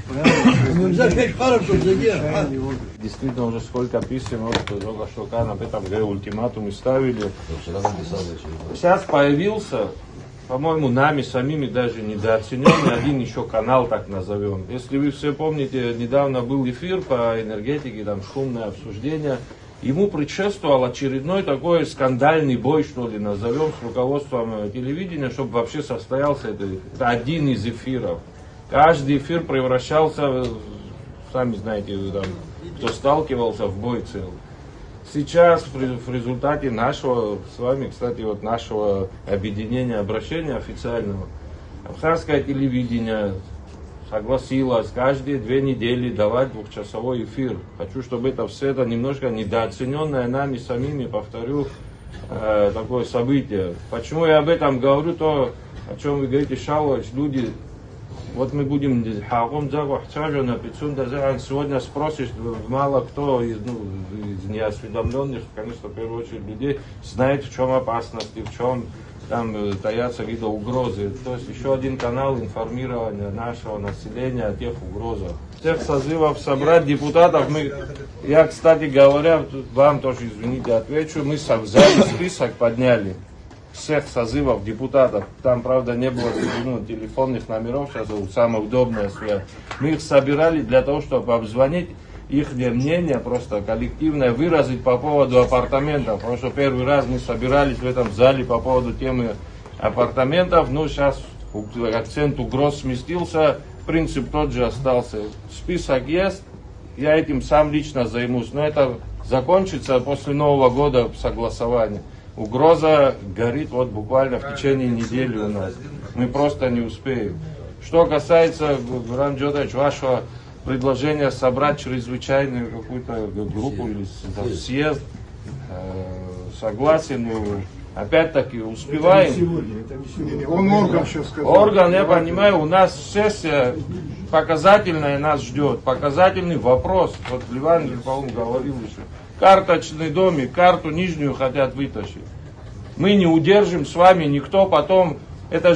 [SPEAKER 9] Мы взяли харов, тут задержим.
[SPEAKER 1] Действительно, уже сколько писем, вот, только что об этом говорил, ультиматумы ставили. Сейчас появился, по-моему, нами самими даже недооцененный один еще канал, так назовем. Если вы все помните, недавно был эфир по энергетике, там шумное обсуждение. Ему предшествовал очередной такой скандальный бой, что ли, назовем, с руководством телевидения, чтобы вообще состоялся это один из эфиров. Каждый эфир превращался, сами знаете, там, кто сталкивался, в бой целый. Сейчас в результате нашего, с вами, кстати, вот нашего объединения, обращения официального, абхазское телевидение согласилось каждые 2 недели давать 2-часовой эфир. Хочу, чтобы это все это немножко недооцененное нами самими, повторю, такое событие. Почему я об этом говорю, то, о чем вы говорите, Шалович, люди, вот мы будем сегодня спросишь, мало кто из неосведомленных, конечно, в первую очередь людей, знает, в чем опасности, в чем там таятся виды угрозы. То есть еще один канал информирования нашего населения о тех угрозах. Всех созывов собрать депутатов. Я, кстати говоря, вам тоже, извините, отвечу, мы в зале список подняли всех созывов депутатов. Там, правда, не было телефонных номеров, сейчас самая удобная связь. Мы их собирали для того, чтобы обзвонить их мнение, просто коллективное, выразить по поводу апартаментов. Потому что первый раз мы собирались в этом зале по поводу темы апартаментов. Но сейчас акцент угроз сместился, принцип тот же остался. Список есть, я этим сам лично займусь. Но это закончится после Нового года согласования. Угроза горит вот буквально в течение недели у нас. Мы просто не успеем. Что касается, Гурам Джодович, вашего предложения собрать чрезвычайную какую-то группу или съезд, согласен, опять-таки успеваем.
[SPEAKER 2] Он орган сейчас сказал.
[SPEAKER 1] Орган, я понимаю, у нас сессия показательная нас ждет, показательный вопрос. Вот Ливан, по-моему, говорил еще. Карточный домик, карту нижнюю хотят вытащить. Мы не удержим с вами, никто потом, это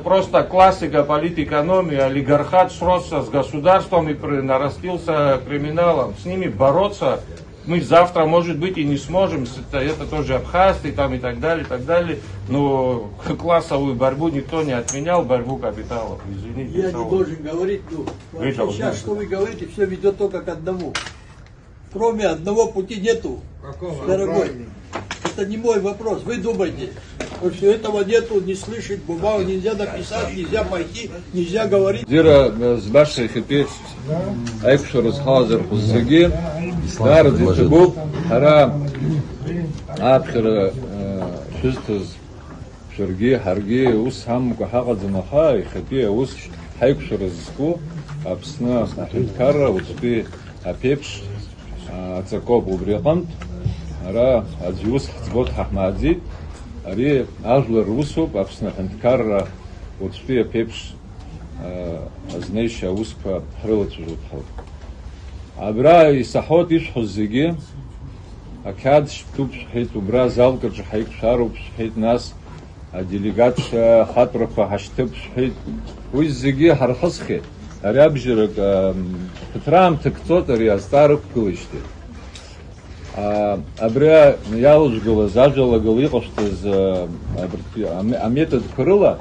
[SPEAKER 1] просто классика политэкономии, олигархат сросся с государством и нарастился криминалом. С ними бороться мы завтра, может быть, и не сможем, это тоже абхазцы там и так далее, но классовую борьбу никто не отменял, борьбу капиталов, извините.
[SPEAKER 9] Я не должен говорить, сейчас, что вы говорите, все ведет только к одному. Кроме одного пути нету, дорогой. Это не мой вопрос, вы думаете. Потому что этого нету, не слышать бумагу, нельзя написать, нельзя пойти, нельзя говорить.
[SPEAKER 10] Зира с вашей хипи, айкшур с хазер хуззаги, дар дитбу, хара, абхира, шистыз, шерги, харги, ус хам кахагад замаха, и хипи, ус хайкшур зску, абсна, хиткара, успи, апепш, ацакоб убрекант, ара аджус хцбот хахмадзит, ари ажлер русуб, абсна хиткара, успи, апепш, азнейша успа хрылачужут хал. Абра и сахот иш хуззиги, акад штуб шхит убра залкар шхайк шаруб шхит нас, а делегация хатрафа хаштуб шхит, уйззиги хархасхи. Арябжирок Петрам тектотер я старых кылышты. Абря ялужгала зажила галыка что за метод крыла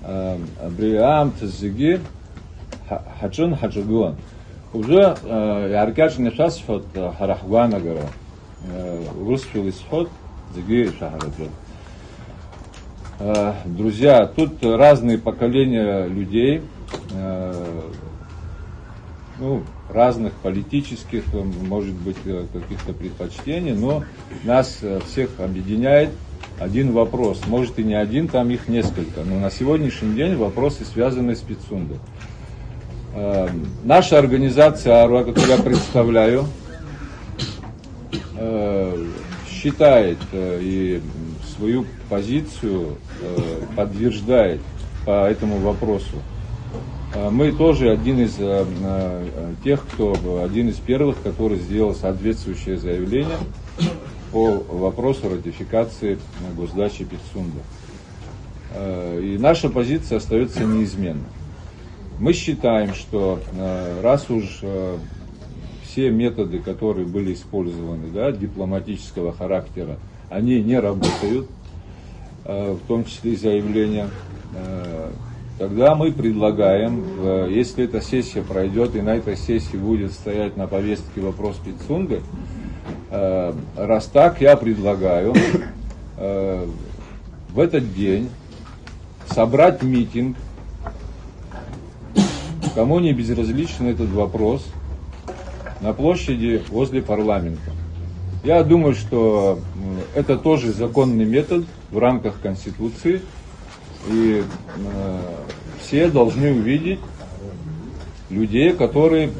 [SPEAKER 10] абриам тзиги хаджун хаджугуан. Уже яркаш не шас фот харахгуана гора. Русфил исход зиги шахраджун. Друзья, тут разные поколения людей, разных политических, может быть, каких-то предпочтений, но нас всех объединяет один вопрос. Может и не один, там их несколько, но на сегодняшний день вопросы связаны с Пицундой. Наша организация АРУА, которую я представляю, считает и свою позицию подтверждает по этому вопросу. Мы тоже один из первых, который сделал соответствующее заявление по вопросу ратификации госдачи Пицунда. И наша позиция остается неизменной. Мы считаем, что раз уж все методы, которые были использованы, дипломатического характера, они не работают, в том числе и заявления, тогда мы предлагаем, если эта сессия пройдет и на этой сессии будет стоять на повестке вопрос Пицунды, раз так, я предлагаю в этот день собрать митинг, кому не безразличен этот вопрос, на площади возле парламента. Я думаю, что это тоже законный метод в рамках Конституции. И все должны увидеть людей, которые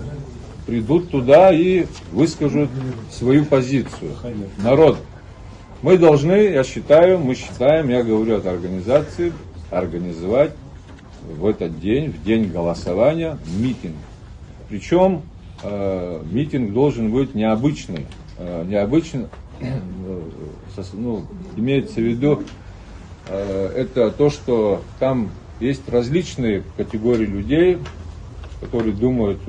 [SPEAKER 10] придут туда и выскажут свою позицию. Народ. Мы должны, я говорю от организации, организовать в этот день, в день голосования, митинг. Причем митинг должен быть необычный. Имеется в виду, это то, что там есть различные категории людей, которые думают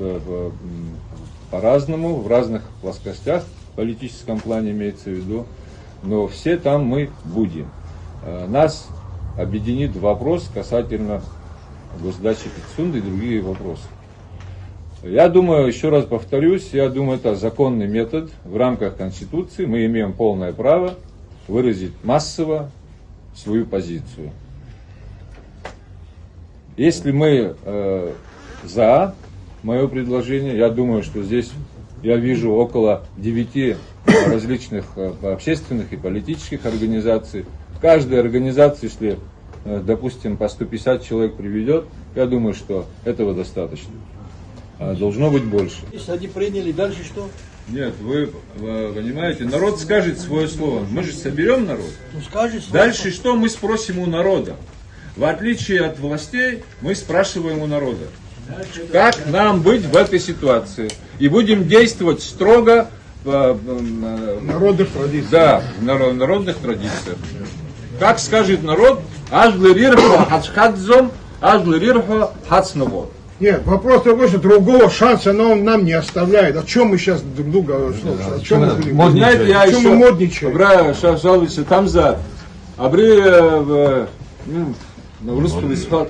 [SPEAKER 10] по-разному, в разных плоскостях, в политическом плане имеется в виду, но все там мы будем. Нас объединит вопрос касательно госдачи Пицунды и другие вопросы. Я думаю, еще раз повторюсь, это законный метод в рамках Конституции. Мы имеем полное право выразить массово свою позицию. Если мы за мое предложение, я думаю, что здесь я вижу около 9 различных общественных и политических организаций. Каждая организация, если, допустим, по 150 человек приведет, я думаю, что этого достаточно. Должно быть больше.
[SPEAKER 9] Если они приняли, дальше что?
[SPEAKER 10] Нет, вы понимаете, народ скажет свое слово. Мы же соберем народ.
[SPEAKER 9] Ну, скажет слово.
[SPEAKER 10] Дальше что мы спросим у народа? В отличие от властей, мы спрашиваем у народа. Как нам быть в этой ситуации? И будем действовать строго в
[SPEAKER 2] народных традициях.
[SPEAKER 10] Да, в народных традициях. Как скажет народ, ажлырирхо хачхадзом, ажлырирхо хацновод.
[SPEAKER 2] Нет, вопрос такой, что другого шанса он нам не оставляет. О чем мы сейчас друг друга, о чем мы говорим?
[SPEAKER 10] Знаете, я
[SPEAKER 2] О чем мы модничаем?
[SPEAKER 10] жалуюсь, там за русский исход.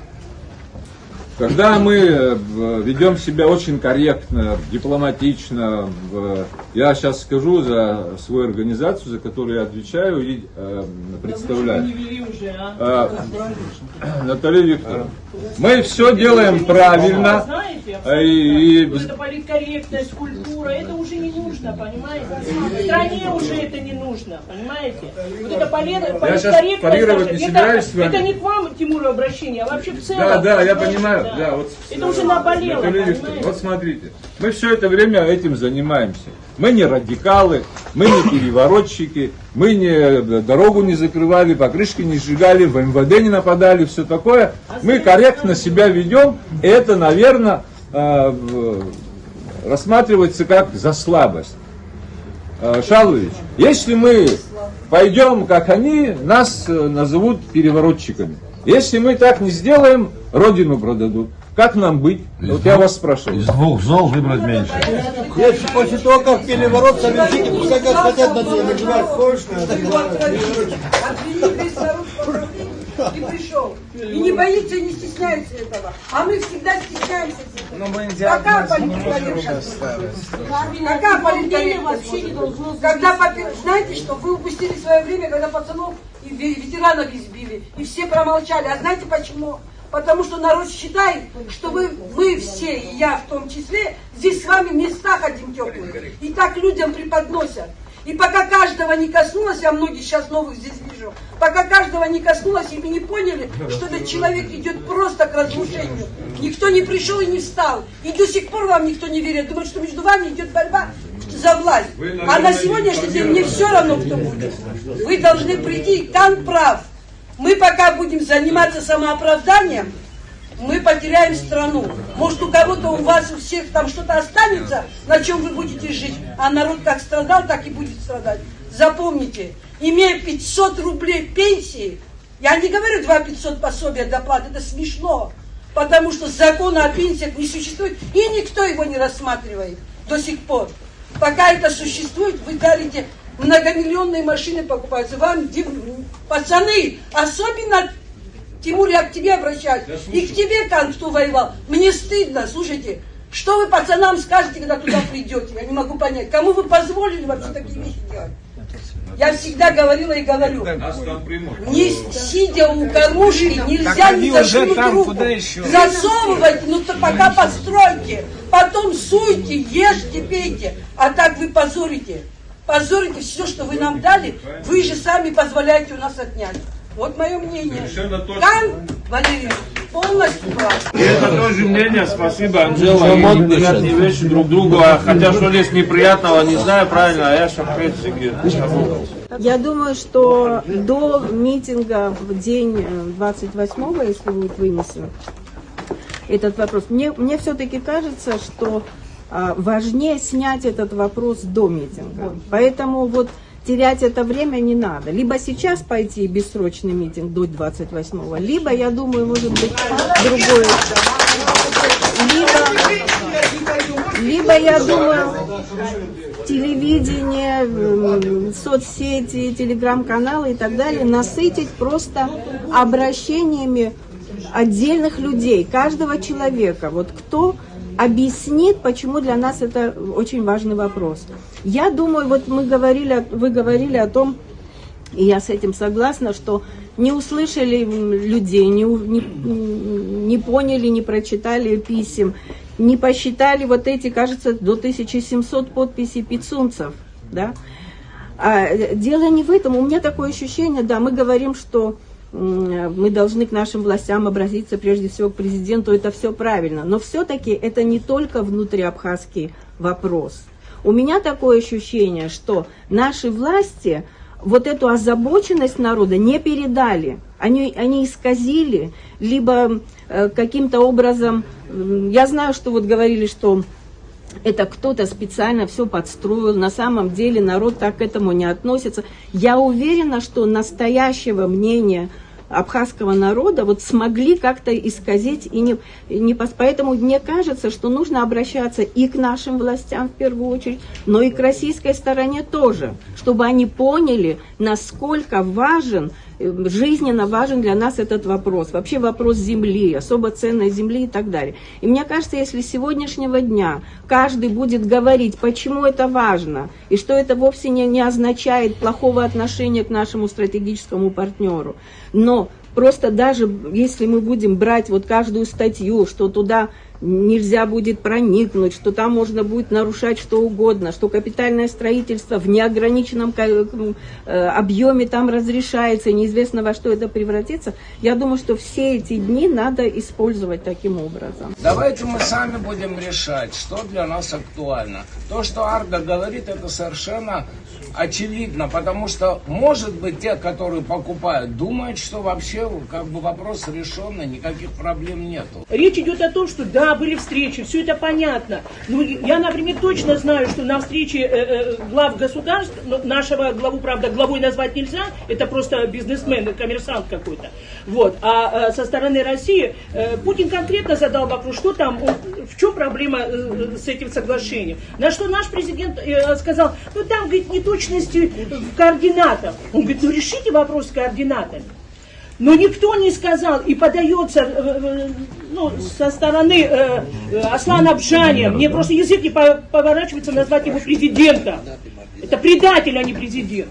[SPEAKER 10] Когда мы ведем себя очень корректно, дипломатично, я сейчас скажу за свою организацию, за которую я отвечаю и представляю. Наталья Викторовна, мы все делаем правильно.
[SPEAKER 11] Это политкорректность, культура, это уже не нужно, понимаете? В стране уже это не нужно, понимаете? Вот это политкорректность, это не к вам, Тимуру, обращение, а вообще в целом.
[SPEAKER 10] Да, я понимаю. Да, вот,
[SPEAKER 11] это уже наболело, понимаете?
[SPEAKER 10] Вот смотрите, мы все это время этим занимаемся. Мы не радикалы, мы не переворотчики, мы дорогу не закрывали, покрышки не сжигали, в МВД не нападали, все такое. Мы корректно себя ведем, и это, наверное, рассматривается как за слабость. Шалович, если мы пойдем как они, нас назовут переворотчиками. Если мы так не сделаем, родину продадут. Как нам быть? Вот я вас спрашиваю.
[SPEAKER 12] Из двух зол выбрать меньше.
[SPEAKER 9] Если после того, как переворот совершите, пускай как хотят на нее нажимать.
[SPEAKER 11] И пришел. И не боится, и не стесняется этого. А мы всегда стесняемся. Какая политкорректность? Какая политкорректность вообще не должно. Знаете что, вы упустили свое время, когда пацанов и ветеранов избили. И все промолчали. А знаете почему? Потому что народ считает, что мы все, и я в том числе, здесь с вами в местах хотим теплые. И так людям преподносят. И пока каждого не коснулось, я многих сейчас новых здесь вижу, пока каждого не коснулось, и мы не поняли, что этот человек идет просто к разрушению. Никто не пришел и не встал. И до сих пор вам никто не верит. Думает, что между вами идет борьба за власть. А на сегодняшний день мне все равно, кто будет. Вы должны прийти, Кан прав. Мы пока будем заниматься самооправданием, мы потеряем страну. Может, у кого-то, у вас, у всех там что-то останется, на чем вы будете жить. А народ как страдал, так и будет страдать. Запомните, имея 500 рублей пенсии, я не говорю 2500 пособия доплат, это смешно. Потому что закона о пенсиях не существует, и никто его не рассматривает до сих пор. Пока это существует, вы дарите многомиллионные машины, покупаются. Вам, пацаны, особенно, Тимур, я к тебе обращаюсь, и к тебе, Кан, кто воевал. Мне стыдно, слушайте, что вы пацанам скажете, когда туда придете? Я не могу понять, кому вы позволили вообще такие вещи делать? Я всегда говорила и говорю, не сидя у кормушки, нельзя ни за что руку засовывать, ну то пока постройте, потом суйте, ешьте, пейте, а так вы позорите. позорите все, что вы нам дали, вы же сами позволяете у нас отнять. Вот мое мнение. Кан Валерьевич полностью прав.
[SPEAKER 1] Это тоже мнение, спасибо, Анжела. И неприятные вещи друг другу, хотя что здесь неприятного, не знаю правильно, а я шахпетчики.
[SPEAKER 12] Я думаю, что до митинга в день 28-го, если будет вынесен этот вопрос, мне все-таки кажется, что важнее снять этот вопрос до митинга. Поэтому вот терять это время не надо. Либо сейчас пойти бессрочный митинг до 28-го, либо, я думаю, может быть, другое. Либо я думаю, телевидение, соцсети, телеграм-каналы и так далее насытить просто обращениями отдельных людей, каждого человека. Вот кто объяснит, почему для нас это очень важный вопрос. Я думаю, вот вы говорили о том, и я с этим согласна, что не услышали людей, не поняли, не прочитали писем, не посчитали вот эти, кажется, до 1700 подписей пицунцев. Да? Дело не в этом. У меня такое ощущение, да, мы говорим, что мы должны к нашим властям обратиться прежде всего к президенту, это все правильно. Но все-таки это не только внутриабхазский вопрос. У меня такое ощущение, что наши власти вот эту озабоченность народа не передали. Они исказили, либо каким-то образом, я знаю, что вот говорили, что это кто-то специально все подстроил, на самом деле народ так к этому не относится. Я уверена, что настоящего мнения абхазского народа вот смогли как-то исказить и не поэтому мне кажется, что нужно обращаться и к нашим властям в первую очередь, но и к российской стороне тоже, чтобы они поняли, насколько важен, жизненно важен для нас этот вопрос. Вообще вопрос земли, особо ценной земли и так далее. И мне кажется, если с сегодняшнего дня каждый будет говорить, почему это важно, и что это вовсе не означает плохого отношения к нашему стратегическому партнеру, но просто даже если мы будем брать вот каждую статью, что туда нельзя будет проникнуть, что там можно будет нарушать что угодно, что капитальное строительство в неограниченном объеме там разрешается, и неизвестно во что это превратится, я думаю, что все эти дни надо использовать таким образом.
[SPEAKER 7] Давайте мы сами будем решать, что для нас актуально. То, что Арда говорит, это совершенно очевидно, потому что, может быть, те, которые покупают, думают, что вообще как бы вопрос решенный, никаких проблем нету.
[SPEAKER 13] Речь идет о том, что да, были встречи, все это понятно. Ну, я, например, точно знаю, что на встрече глав государств, нашего главу, правда, главой назвать нельзя, это просто бизнесмен, коммерсант какой-то. Вот. А со стороны России Путин конкретно задал вопрос, что там, в чем проблема с этим соглашением. На что наш президент сказал, ну там, говорит, неточности в координатах. Он говорит, ну решите вопрос с координатами. Но никто не сказал, и подается со стороны Аслана Абжания, мне просто язык не поворачивается назвать его президентом. Это предатель, а не президент.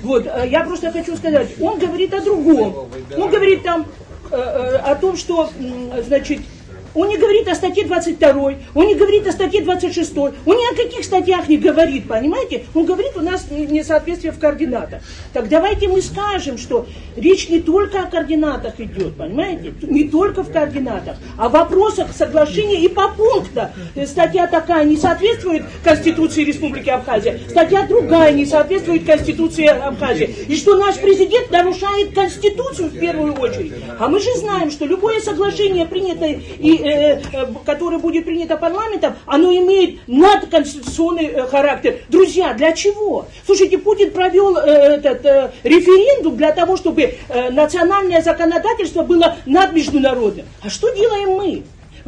[SPEAKER 13] Вот, я просто хочу сказать, он говорит о другом. Он говорит там о том, что, значит, он не говорит о статье 22, он не говорит о статье 26, он ни о каких статьях не говорит, понимаете? Он говорит, у нас несоответствие в координатах. Так давайте мы скажем, что речь не только о координатах идет, понимаете? Не только в координатах, а в вопросах соглашения и по пунктам. Статья такая не соответствует Конституции Республики Абхазия, статья другая не соответствует Конституции Абхазии. И что наш президент нарушает Конституцию в первую очередь. А мы же знаем, что любое соглашение, принятое которое будет принято парламентом, оно имеет надконституционный характер. Друзья, для чего? Слушайте, Путин провел этот референдум для того, чтобы национальное законодательство было над международным. А что делаем мы?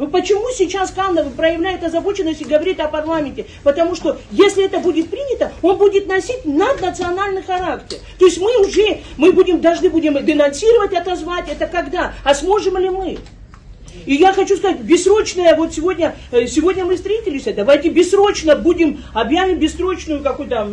[SPEAKER 13] Почему сейчас Кандов проявляет озабоченность и говорит о парламенте? Потому что если это будет принято, он будет носить наднациональный характер. То есть мы должны будем денонсировать, отозвать. Это когда? А сможем ли мы? И я хочу сказать, бессрочная, вот сегодня мы встретились, давайте бессрочно объявим бессрочную какую-то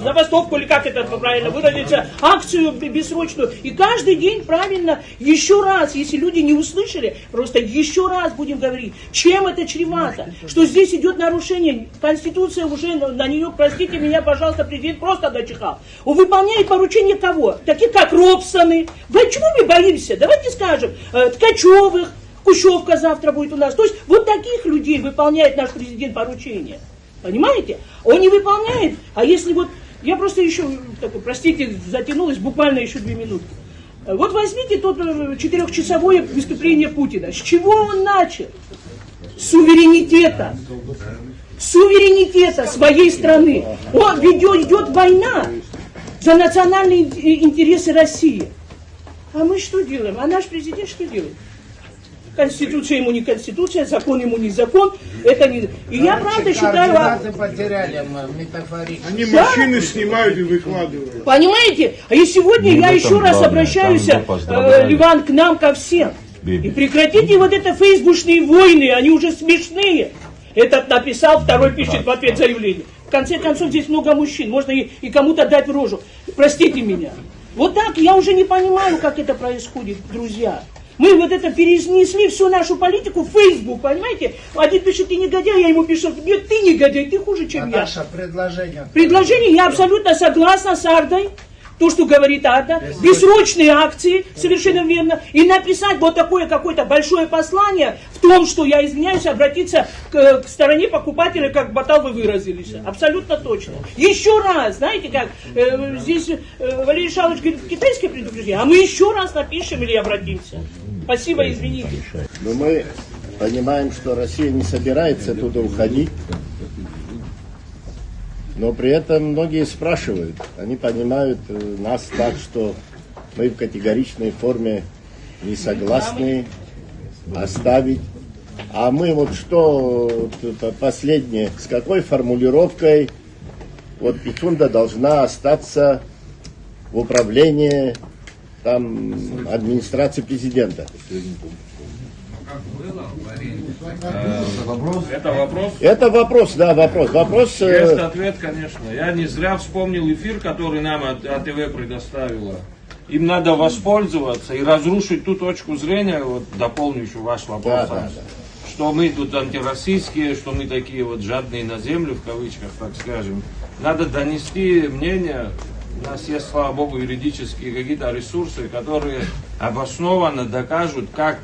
[SPEAKER 13] забастовку, или как это правильно выразиться, акцию бессрочную. И каждый день правильно, еще раз, если люди не услышали, просто еще раз будем говорить, чем это чревато, что здесь идет нарушение, Конституция уже на нее, простите меня, пожалуйста, президент просто дочихал. Он выполняет поручение кого? Таких как Робсоны. Чего мы боимся? Давайте скажем, Ткачевых, Кущевка завтра будет у нас. То есть вот таких людей выполняет наш президент поручения. Понимаете? Он не выполняет, а если вот, я просто еще, простите, затянулась буквально еще 2 минутки. Вот возьмите тот 4-часовое выступление Путина. С чего он начал? С суверенитета. Суверенитета своей страны. Идет война за национальные интересы России. А мы что делаем? А наш президент что делает? Конституция ему не конституция, закон ему не закон. Это не... И я правда считаю...
[SPEAKER 7] Потеряли метафорически.
[SPEAKER 2] Они машины снимают и выкладывают.
[SPEAKER 13] Понимаете? И сегодня я еще раз обращаюсь, Ливан, к нам, ко всем. И прекратите вот это фейсбучные войны, они уже смешные. Этот написал, второй пишет в ответ заявление. В конце концов, здесь много мужчин, можно и кому-то дать в рожу. Простите меня. Вот так я уже не понимаю, как это происходит, друзья. Мы вот это перенесли всю нашу политику в Facebook, понимаете? Один пишет, ты негодяй, я ему пишу, нет, ты негодяй, ты хуже, чем я.
[SPEAKER 7] Наше предложение.
[SPEAKER 13] Предложение, я абсолютно согласна с Ардой. То, что говорит Арда, бессрочные акции, совершенно верно, и написать вот такое какое-то большое послание в том, что, я извиняюсь, обратиться к стороне покупателя, как Батал вы выразились. Абсолютно точно. Еще раз, знаете как, здесь Валерий Шалович говорит, китайское предупреждение, а мы еще раз напишем или обратимся. Спасибо, извините.
[SPEAKER 5] Но мы понимаем, что Россия не собирается оттуда уходить. Но при этом многие спрашивают, они понимают нас так, что мы в категоричной форме не согласны оставить. А мы вот что, последнее, с какой формулировкой вот Пицунда должна остаться в управлении там, администрации президента?
[SPEAKER 1] Это вопрос?
[SPEAKER 5] Это вопрос, да, вопрос.
[SPEAKER 1] Есть ответ, конечно. Я не зря вспомнил эфир, который нам АТВ предоставила. Им надо воспользоваться и разрушить ту точку зрения, вот дополняющую ваш вопрос,
[SPEAKER 5] да.
[SPEAKER 1] Что мы тут антироссийские, что мы такие вот жадные на землю, в кавычках, так скажем. Надо донести мнение. У нас есть, слава богу, юридические какие-то ресурсы, которые обоснованно докажут, как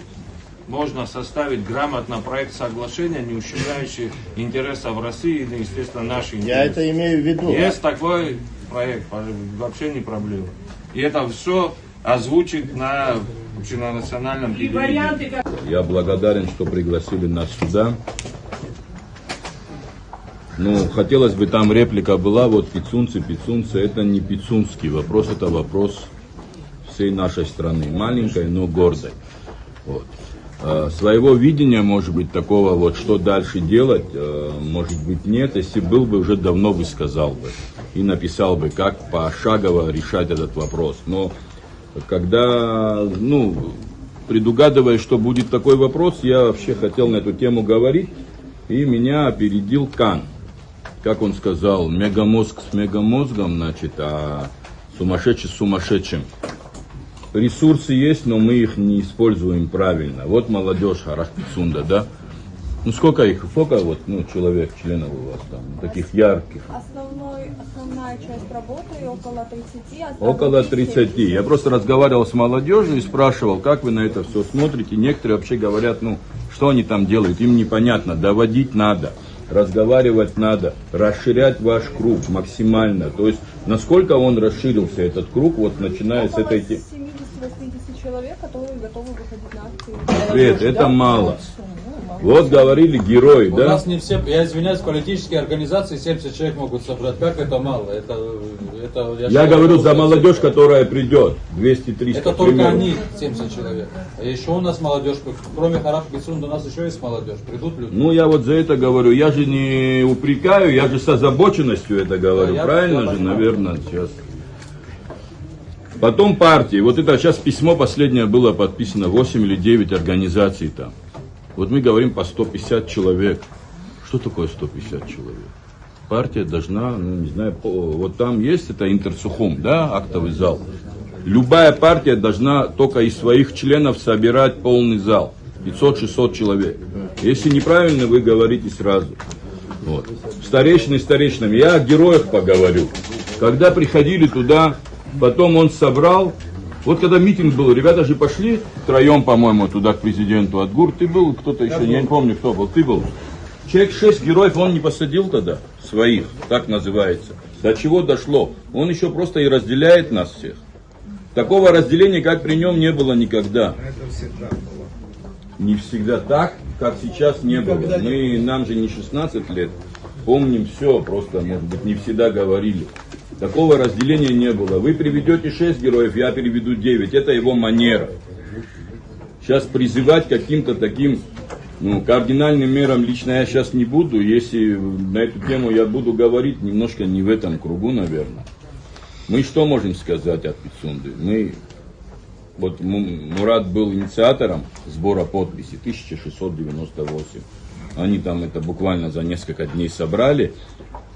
[SPEAKER 1] можно составить грамотно проект соглашения, не ущемляющий интересов России или, естественно, наши интересы.
[SPEAKER 5] Я это имею в виду.
[SPEAKER 1] Есть такой проект, вообще не проблема. И это все озвучит на общенациональном телевидении.
[SPEAKER 10] Я благодарен, что пригласили нас сюда. Ну, хотелось бы, там реплика была, вот пицунцы, это не пицунский вопрос, это вопрос всей нашей страны, маленькой, но гордой. Вот. Своего видения, может быть, такого вот, что дальше делать, может быть, нет. Если был бы, уже давно бы сказал бы и написал бы, как пошагово решать этот вопрос. Но когда, предугадывая, что будет такой вопрос, я вообще хотел на эту тему говорить, и меня опередил Кан. Как он сказал, мегамозг с мегамозгом, значит, а сумасшедший с сумасшедшим. Ресурсы есть, но мы их не используем правильно. Вот молодежь, Араш Пицунда, да? Ну сколько вот, человек, членов у вас там, таких ярких?
[SPEAKER 14] Основная часть работы около 30.
[SPEAKER 10] Около 30. Я просто разговаривал с молодежью и спрашивал, как вы на это все смотрите. Некоторые вообще говорят, что они там делают, им непонятно. Доводить надо, разговаривать надо, расширять ваш круг максимально. То есть, насколько он расширился, этот круг, вот начиная с этой темы.
[SPEAKER 14] 70-80 человек, которые готовы выходить на акции.
[SPEAKER 10] Привет, это мало. Вот говорили герои,
[SPEAKER 15] У
[SPEAKER 10] да?
[SPEAKER 15] нас не все, я извиняюсь, политические организации 70 человек могут собрать. Как это мало?
[SPEAKER 10] Я говорю за молодежь, которая придет. 200-300.
[SPEAKER 15] Это только они, 70 человек. А еще у нас молодежь, кроме Харап Пицунда, у нас еще есть молодежь. Придут люди.
[SPEAKER 10] Я вот за это говорю. Я же не упрекаю, я же с озабоченностью это говорю.
[SPEAKER 15] Да,
[SPEAKER 10] правильно же, наверное, сейчас.
[SPEAKER 16] Потом партии. Вот это сейчас письмо последнее было подписано, 8 или 9 организаций там. Вот мы говорим по 150 человек. Что такое 150 человек? Партия должна, ну не знаю, вот там есть это Интерсухум, да, актовый зал. Любая партия должна только из своих членов собирать полный зал. 500-600 человек. Если неправильно, вы говорите сразу. Вот. Старейшинами. Я о героях поговорю. Когда приходили туда, потом он собрал. Вот когда митинг был, ребята же пошли втроем, по-моему, туда к президенту. Адгур, ты был, кто-то еще, я не помню, кто был. Ты был. Человек 6 героев он не посадил тогда, своих, так называется. До чего дошло? Он еще просто и разделяет нас всех. Такого разделения, как при нем, не было никогда.
[SPEAKER 7] Это всегда было.
[SPEAKER 16] Не всегда так, как сейчас не было. Нам же не 16 лет, помним все, просто, может быть, не всегда говорили. Такого разделения не было. Вы приведете 6 героев, я приведу 9. Это его манера. Сейчас призывать каким-то таким кардинальным мерам лично я сейчас не буду. Если на эту тему я буду говорить, немножко не в этом кругу, наверное. Мы что можем сказать от Пицунды? Вот Мурат был инициатором сбора подписей, 1698. Они там это буквально за несколько дней собрали,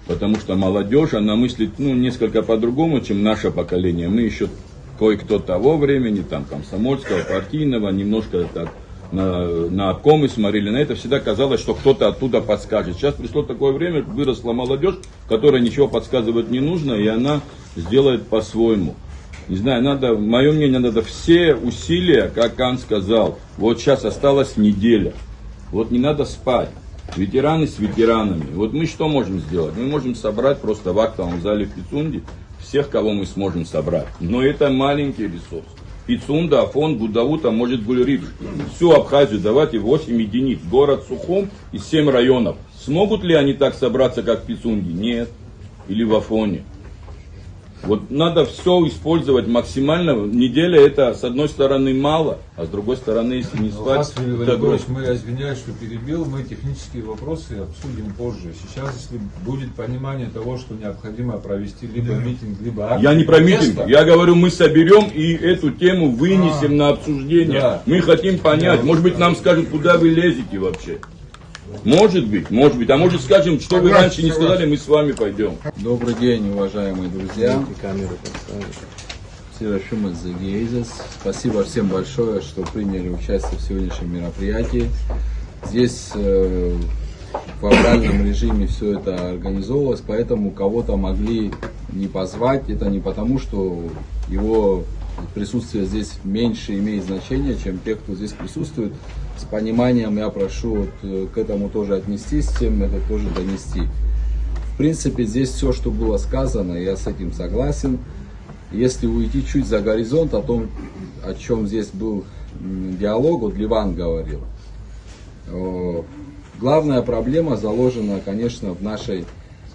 [SPEAKER 16] потому что молодежь, она мыслит несколько по-другому, чем наше поколение. Мы еще кое-кто того времени, там комсомольского, партийного, немножко так на обкомы смотрели. На это всегда казалось, что кто-то оттуда подскажет. Сейчас пришло такое время, выросла молодежь, которой ничего подсказывать не нужно, и она сделает по-своему. Не знаю, мое мнение, надо все усилия, как Кан сказал, вот сейчас осталась неделя. Вот не надо спать. Ветераны с ветеранами. Вот мы что можем сделать? Мы можем собрать просто в актовом зале в Пицунде всех, кого мы сможем собрать. Но это маленький ресурс. Пицунда, Афон, Гудаута, может Гульриб. Всю Абхазию давайте 8 единиц. Город Сухум и 7 районов. Смогут ли они так собраться, как в Пицунде? Нет. Или в Афоне. Вот надо все использовать максимально. Неделя это с одной стороны мало, а с другой стороны, если не спать, это
[SPEAKER 10] грош. Мы извиняюсь, что перебил, мы технические вопросы обсудим позже. Сейчас, если будет понимание того, что необходимо провести либо митинг, либо акт.
[SPEAKER 16] Я не про митинг, я говорю, мы соберем и эту тему вынесем на обсуждение. Да. Мы хотим понять, может быть нам скажут, куда вы лезете вообще. Может быть, а может скажем, что вы раньше не сказали, мы с вами пойдем.
[SPEAKER 15] Добрый день, уважаемые друзья. Спасибо всем большое, что приняли участие в сегодняшнем мероприятии. Здесь в авральном режиме все это организовывалось, поэтому кого-то могли не позвать. Это не потому, что его присутствие здесь меньше имеет значение, чем те, кто здесь присутствует. С пониманием я прошу к этому тоже отнестись, всем это тоже донести. В принципе, здесь все, что было сказано, я с этим согласен. Если уйти чуть за горизонт, о том, о чем здесь был диалог, вот Ливан говорил. Главная проблема заложена, конечно, в нашей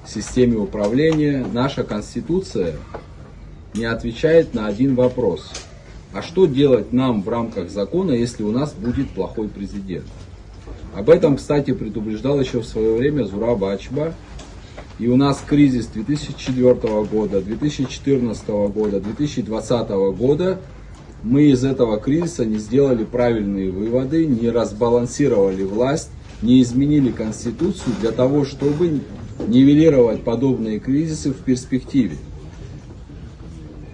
[SPEAKER 15] системе управления. Наша Конституция не отвечает на один вопрос. А что делать нам в рамках закона, если у нас будет плохой президент? Об этом, кстати, предупреждал еще в свое время Зураб Ачба. И у нас кризис 2004 года, 2014 года, 2020 года. Мы из этого кризиса не сделали правильные выводы, не разбалансировали власть, не изменили Конституцию для того, чтобы нивелировать подобные кризисы в перспективе.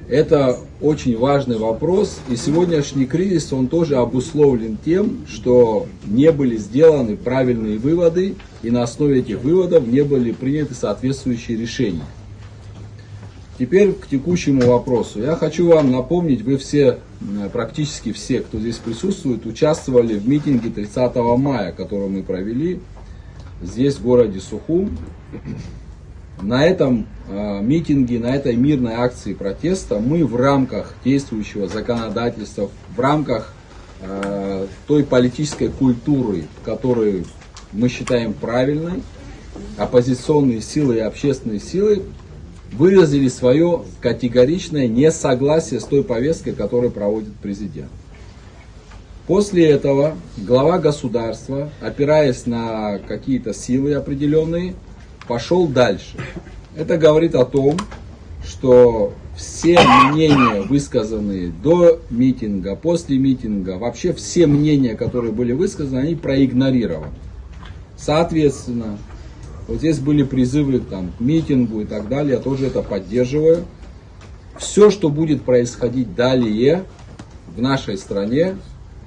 [SPEAKER 15] Это очень важный вопрос, и сегодняшний кризис, он тоже обусловлен тем, что не были сделаны правильные выводы, и на основе этих выводов не были приняты соответствующие решения. Теперь к текущему вопросу. Я хочу вам напомнить, вы все, практически все, кто здесь присутствует, участвовали в митинге 30 мая, который мы провели здесь, в городе Сухум. На этом митинге, на этой мирной акции протеста мы в рамках действующего законодательства, в рамках той политической культуры, которую мы считаем правильной, оппозиционные силы и общественные силы выразили свое категоричное несогласие с той повесткой, которую проводит президент. После этого глава государства, опираясь на какие-то силы определенные, пошел дальше. Это говорит о том, что все мнения, высказанные до митинга, после митинга, вообще все мнения, которые были высказаны, они проигнорированы. Соответственно, вот здесь были призывы там, к митингу и так далее, я тоже это поддерживаю. Все, что будет происходить далее в нашей стране,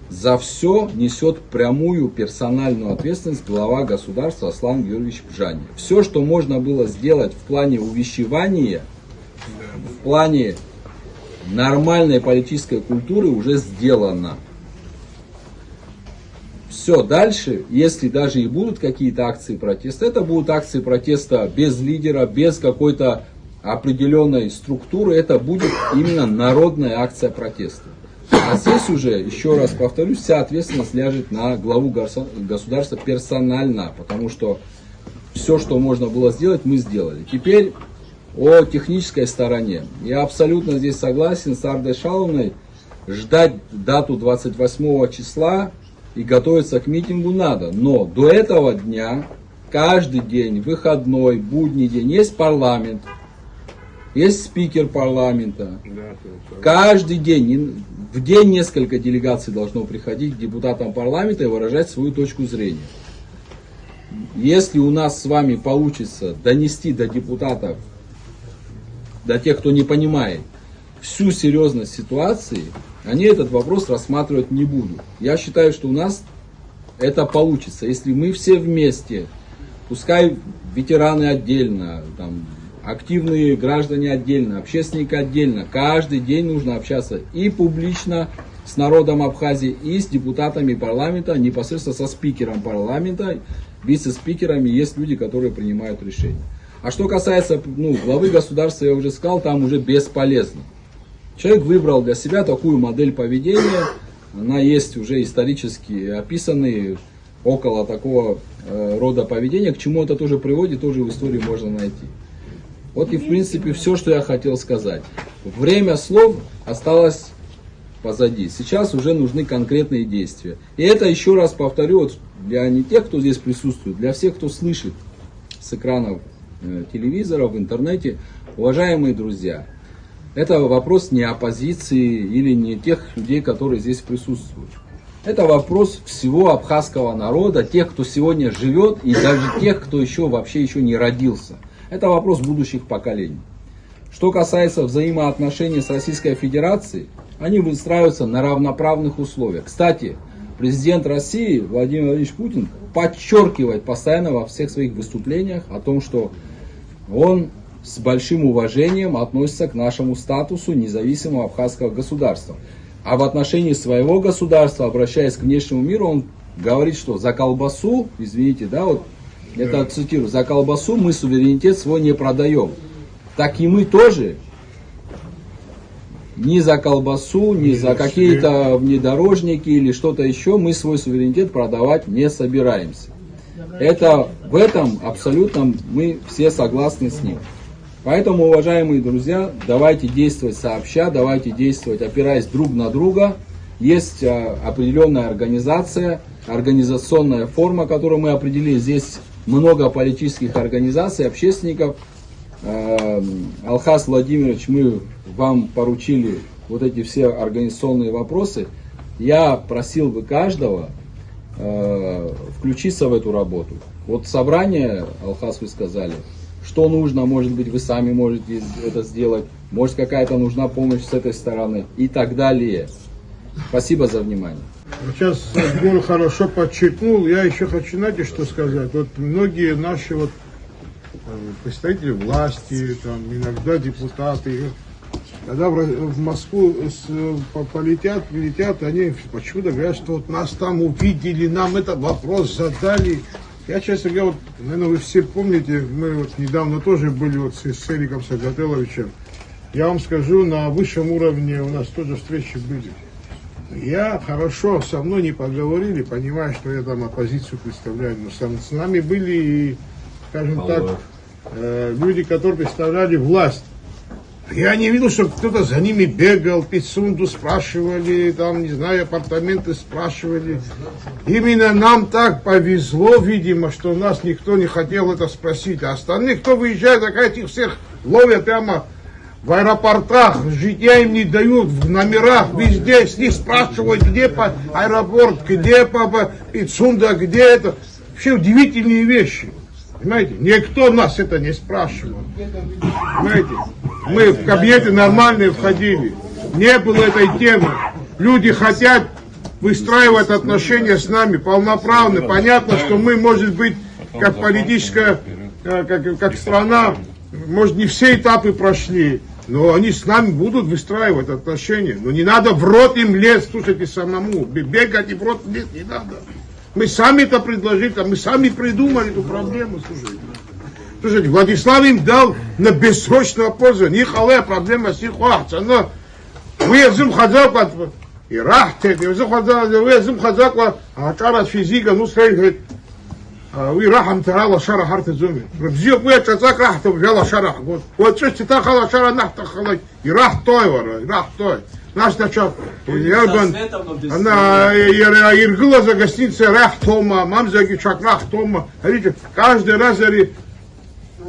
[SPEAKER 15] за все несет прямую персональную ответственность глава государства Аслан Георгиевич Бжани. Все, что можно было сделать в плане увещевания, в плане нормальной политической культуры, уже сделано. Все, дальше, если даже и будут какие-то акции протеста, это будут акции протеста без лидера, без какой-то определенной структуры, это будет именно народная акция протеста. А здесь уже, еще раз повторюсь, вся ответственность ляжет на главу государства персонально, потому что все, что можно было сделать, мы сделали. Теперь о технической стороне. Я абсолютно здесь согласен с Ардой Шаловной, ждать дату 28 числа и готовиться к митингу надо. Но до этого дня, каждый день, выходной, будний день, есть парламент. Есть спикер парламента. Каждый день, в день несколько делегаций должно приходить к депутатам парламента и выражать свою точку зрения. Если у нас с вами получится донести до депутатов, до тех, кто не понимает, всю серьезность ситуации, они этот вопрос рассматривать не будут. Я считаю, что у нас это получится. Если мы все вместе, пускай ветераны отдельно, там, активные граждане отдельно, общественники отдельно. Каждый день нужно общаться и публично с народом Абхазии, и с депутатами парламента, непосредственно со спикером парламента, вице-спикерами. Есть люди, которые принимают решения. А что касается главы государства, я уже сказал, там уже бесполезно. Человек выбрал для себя такую модель поведения. Она есть уже исторически описанная около такого рода поведения. К чему это тоже приводит, тоже в истории можно найти. Вот и в принципе все, что я хотел сказать. Время слов осталось позади. Сейчас уже нужны конкретные действия. И это, еще раз повторю, вот для не тех, кто здесь присутствует, для всех, кто слышит с экранов телевизора, в интернете. Уважаемые друзья, это вопрос не оппозиции или не тех людей, которые здесь присутствуют. Это вопрос всего абхазского народа, тех, кто сегодня живет, и даже тех, кто вообще еще не родился. Это вопрос будущих поколений. Что касается взаимоотношений с Российской Федерацией, они выстраиваются на равноправных условиях. Кстати, президент России Владимир Владимирович Путин подчеркивает постоянно во всех своих выступлениях о том, что он с большим уважением относится к нашему статусу независимого абхазского государства. А в отношении своего государства, обращаясь к внешнему миру, он говорит, что за колбасу, извините, да, вот это цитирую, за колбасу мы суверенитет свой не продаем. Так и мы тоже ни за колбасу, ни за какие-то внедорожники или что-то еще мы свой суверенитет продавать не собираемся. Это в этом абсолютно мы все согласны с ним. Поэтому, уважаемые друзья, давайте действовать сообща, давайте действовать, опираясь друг на друга. Есть определенная организация, организационная форма, которую мы определили. Здесь много политических организаций, общественников. Алхас Владимирович, мы вам поручили вот эти все организационные вопросы. Я просил бы каждого включиться в эту работу. Вот собрание, Алхас, вы сказали, что нужно, может быть, вы сами можете это сделать, может, какая-то нужна помощь с этой стороны и так далее. Спасибо за внимание.
[SPEAKER 2] Сейчас Гор хорошо подчеркнул, я еще хочу, знаете, что сказать. Вот многие наши представители власти, там, иногда депутаты, когда в Москву прилетят, они почему-то говорят, что вот нас там увидели, нам этот вопрос задали. Я, честно говоря, вот, наверное, вы все помните, мы вот недавно тоже были вот с Эриком Сагателовичем. Я вам скажу, на высшем уровне у нас тоже встречи были. Я хорошо, со мной не поговорили, понимаю, что я там оппозицию представляю, но с нами были, скажем так, люди, которые представляли власть. Я не видел, что кто-то за ними бегал, Пицунду спрашивали, там, не знаю, апартаменты спрашивали. Именно нам так повезло, видимо, что нас никто не хотел это спросить. А остальных, кто выезжает, так этих всех ловят прямо В аэропортах житья им не дают, в номерах, везде. С них спрашивают, где по аэропорт, где по Пицунда, где это. Вообще удивительные вещи. Понимаете? Никто нас это не спрашивал. Понимаете? Мы в кабинеты нормальные входили. Не было этой темы. Люди хотят выстраивать отношения с нами полноправно. Понятно, что мы, может быть, как политическая, как страна, может, не все этапы прошли, но они с нами будут выстраивать отношения. Но не надо в рот им лезть, слушайте, самому. Бегать и в рот лезть не надо. Мы сами это предложили, мы сами придумали эту проблему, слушайте. Слушайте, Владислав им дал на бессрочное пользование. Не халая проблема с их вахтом. Но вы язым хазак, и рахтет, вы язым хазак, а чара физика, ну, говорит, вы рахам тарала шара харта зуми. Рабзио вы чацак рахта взяла шара. Вот что ты тахала шара нахта халай. И рах той вара, рах той. Наш начал. Она иргла за гостиницей рах тома, мамзаги чак рах тома. Видите, каждый раз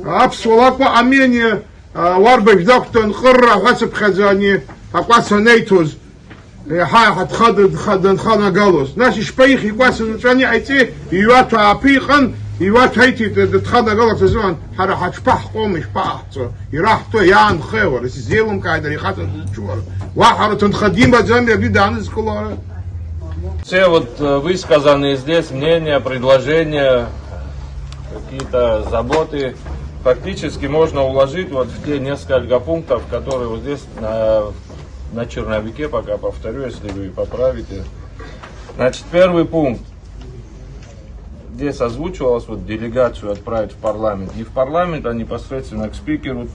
[SPEAKER 2] абсолютно амение варбек доктон хурра хасып хазани, папаса нейтуз. خدن галус. Наши шпаихи квасы они айти юату апихан юату айти хадна галус зван хара хачпах комиш пахцо ирахто ян хевор с зелом кайдери хата чуар вахаратун хадима замер бидан из колора.
[SPEAKER 1] Все вот высказанные здесь мнения, предложения, какие-то заботы фактически можно уложить вот в те несколько пунктов, которые вот здесь на черновике, пока повторю, если вы поправите. Значит, первый пункт. Здесь озвучивалось вот делегацию отправить в парламент. Не в парламент, а непосредственно к спикеру.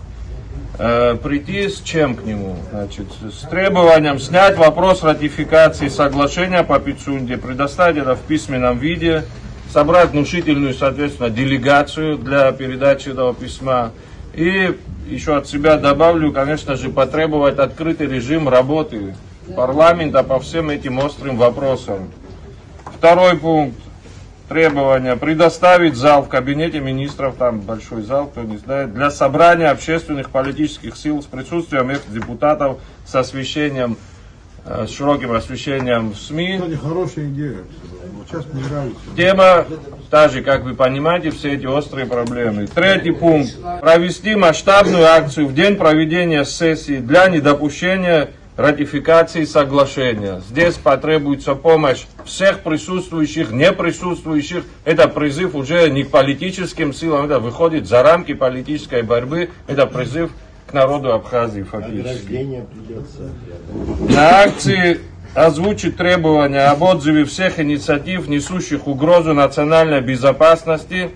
[SPEAKER 1] Прийти с чем к нему? Значит, с требованием снять вопрос ратификации соглашения по Пицунде, предоставить это в письменном виде, собрать внушительную, соответственно, делегацию для передачи этого письма. И еще от себя добавлю, конечно же, потребовать открытый режим работы парламента по всем этим острым вопросам. Второй пункт. Требования. Предоставить зал в кабинете министров, там большой зал, кто не знает, для собрания общественных политических сил с присутствием экс-депутатов, с освещением, с широким освещением в СМИ.
[SPEAKER 2] Кстати, хорошая идея. Сейчас мне нравится.
[SPEAKER 1] Тема, та же, как вы понимаете, все эти острые проблемы. Третий пункт. Провести масштабную акцию в день проведения сессии для недопущения ратификации соглашения. Здесь потребуется помощь всех присутствующих, не присутствующих. Это призыв уже не к политическим силам, это выходит за рамки политической борьбы. Это призыв к народу Абхазии фактически. На акции озвучить требования об отзыве всех инициатив, несущих угрозу национальной безопасности,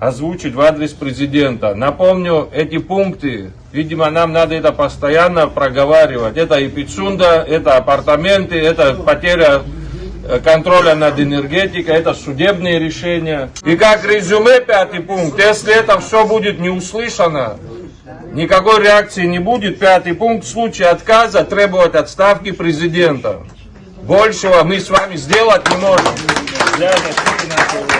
[SPEAKER 1] озвучить в адрес президента. Напомню, эти пункты, видимо, нам надо это постоянно проговаривать. Это и Пицунда, это апартаменты, это потеря контроля над энергетикой, это судебные решения. И как резюме, пятый пункт, если это все будет не услышано, никакой реакции не будет, пятый пункт, в случае отказа требовать отставки президента. Большего мы с вами сделать не можем для защиты нашего